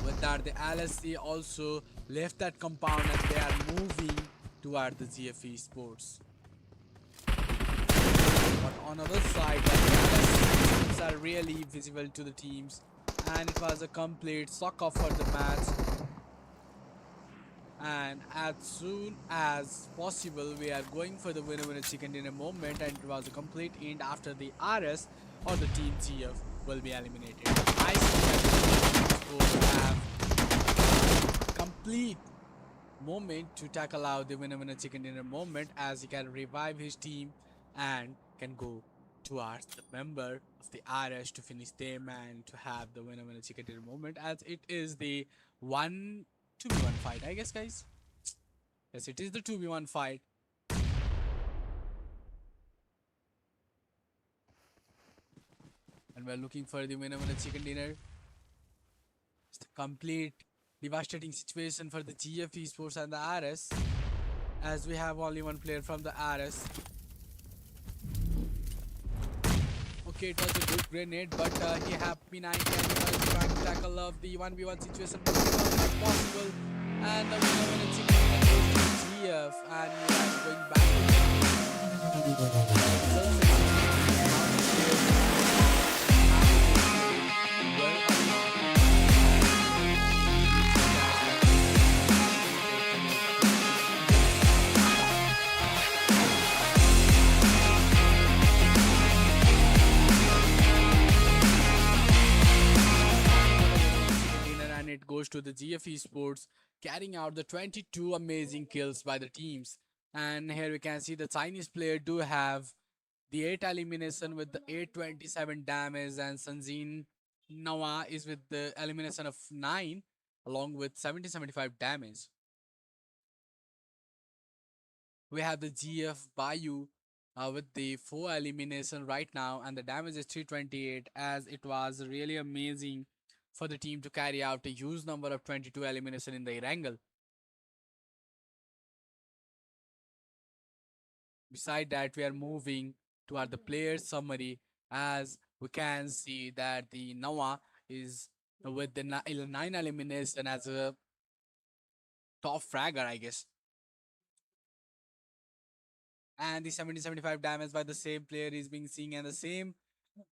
With that, the LSC also left that compound and they are moving toward the GFE Sports. But on other side, the LSC teams are really visible to the teams, and it was a complete suck off for the match. And as soon as possible we are going for the winner chicken dinner moment, and it was a complete end after the RS or the team GF will be eliminated. I see that the sports have complete moment to tackle out the winner chicken dinner moment as he can revive his team and can go towards the member of the RS to finish them and to have the winner chicken dinner moment, as it is the 1-2v1 fight, I guess, guys. Yes, it is the 2v1 fight. And we're looking for the winner of the chicken dinner. It's the complete devastating situation for the GF Esports and the RS, as we have only one player from the RS. Okay, it was a good grenade, but he had P90 and he was trying to tackle of the 1v1 situation, but it was not possible. And the winner of the chicken dinner goes to GF, and we are going back to and it goes to the GFE Sports, carrying out the 22 amazing kills by the teams. And here we can see the Chinese player do have the 8 elimination with the 827 damage, and Sanjin Nawa is with the elimination of 9 along with 70-75 damage. We have the GF Bayou with the 4 elimination right now, and the damage is 328, as it was really amazing for the team to carry out a huge number of 22 elimination in the Erangel. Beside that, we are moving toward the player summary, as we can see that the Nawa is with the 9 elimination as a top fragger, I guess. And the 70-75 damage by the same player is being seen, and the same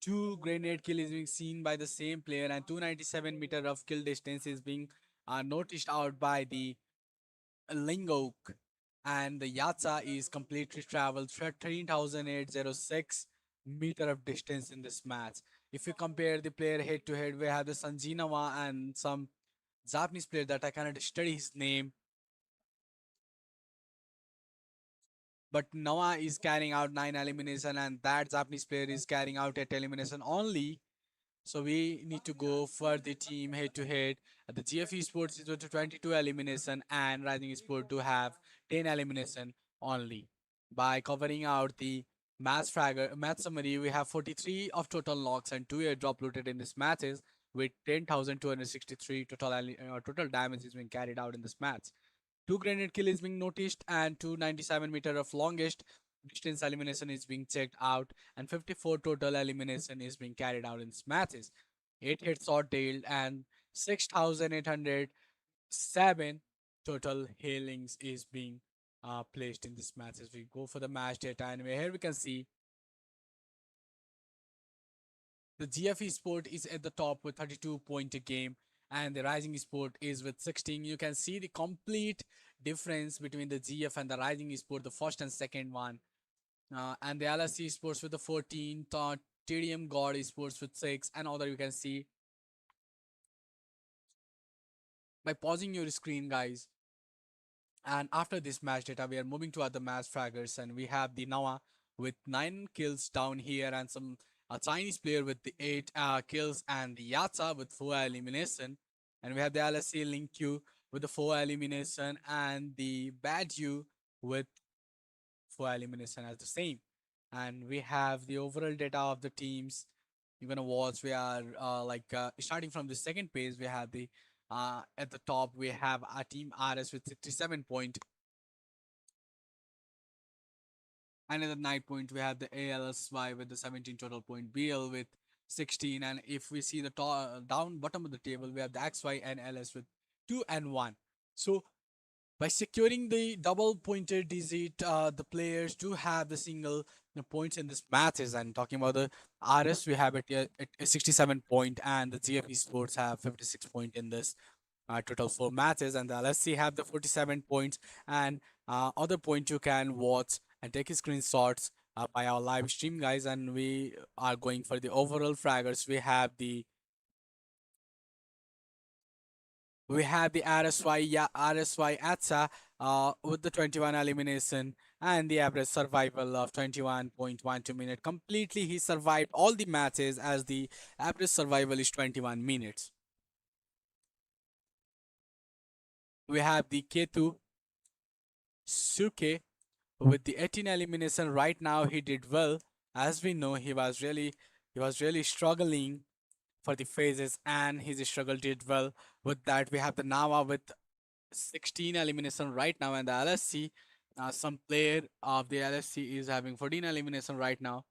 2 grenade kill is being seen by the same player, and 297 meter of kill distance is being noticed out by the Lingok, and the Yatsa is completely traveled 13,806 meter of distance in this match. If you compare the player head to head, we have the Sanjinawa and some Japanese player that I cannot study his name, but Noah is carrying out 9 elimination, and that Japanese player is carrying out 8 elimination only. So we need to go for the team head to head. The GFE Sports is with 22 elimination, and Rising Sport to have 10 elimination only. By covering out the match summary, we have 43 of total knocks and 2 airdrop looted in this matches, with 10,263 total damage is being carried out in this match. 2 grenade kill is being noticed, and 297 meter of longest distance elimination is being checked out, and 54 total elimination is being carried out in these matches. 8 hits or tailed, and 6,807 total healings is being placed in this match. As we go for the match data, and here we can see the GFE Sport is at the top with 32 point a game, and the Rising Sport is with 16. You can see the complete difference between the GF and the Rising Sport, the first and second one. And the LSC Sports with the 14, TDM God Sports with 6, and other you can see by pausing your screen, guys. And after this match data, we are moving to other match fraggers, and we have the Nawa with 9 kills down here, and some a Chinese player with the 8 kills, and the Yata with 4 elimination, and we have the LSC Link Q with the 4 elimination, and the Badu with 4 elimination as the same. And we have the overall data of the teams. You're gonna watch. We are starting from the second page. We have the at the top we have our team RS with 67 point. Another 9 point, we have the ALSY with the 17 total point, BL with 16. And if we see the down bottom of the table, we have the XY and LS with 2 and 1. So by securing the double pointed digit, the players do have the single points in this matches. And talking about the RS, we have it at 67 point, and the GFE Sports have 56 point in this total 4 matches, and the LSC have the 47 points. And other point you can watch and take screenshots by our live stream, guys. And we are going for the overall fraggers. We have the RSY, yeah, RSY Atsa with the 21 elimination and the average survival of 21.12 minutes. Completely, he survived all the matches as the average survival is 21 minutes. We have the Ketu Suke with the 18 elimination. Right now he did well. As we know, he was really struggling for the phases, and his struggle did well. With that, we have the Nawa with 16 elimination right now, and the LSC, some player of the LSC is having 14 elimination right now.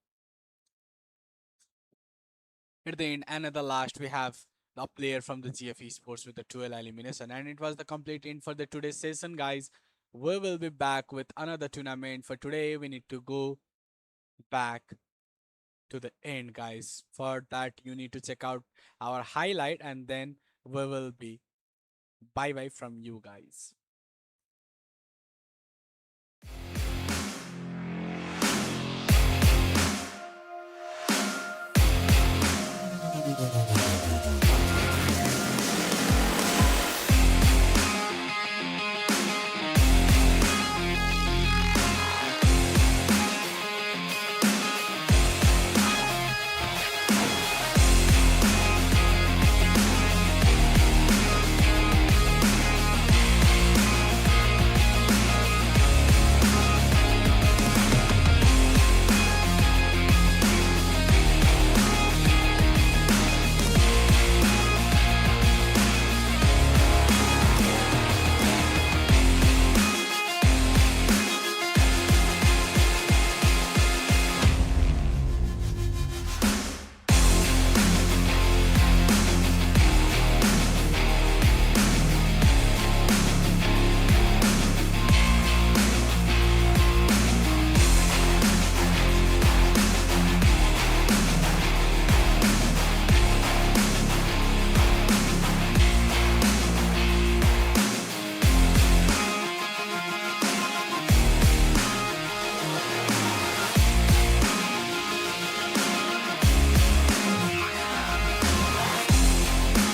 At the end, and at the last, we have a player from the GFE Sports with the 12 elimination, and it was the complete end for the today's session, guys. We will be back with another tournament. For today, we need to go back to the end, guys. For that, you need to check out our highlight, and then we will be bye bye from you guys.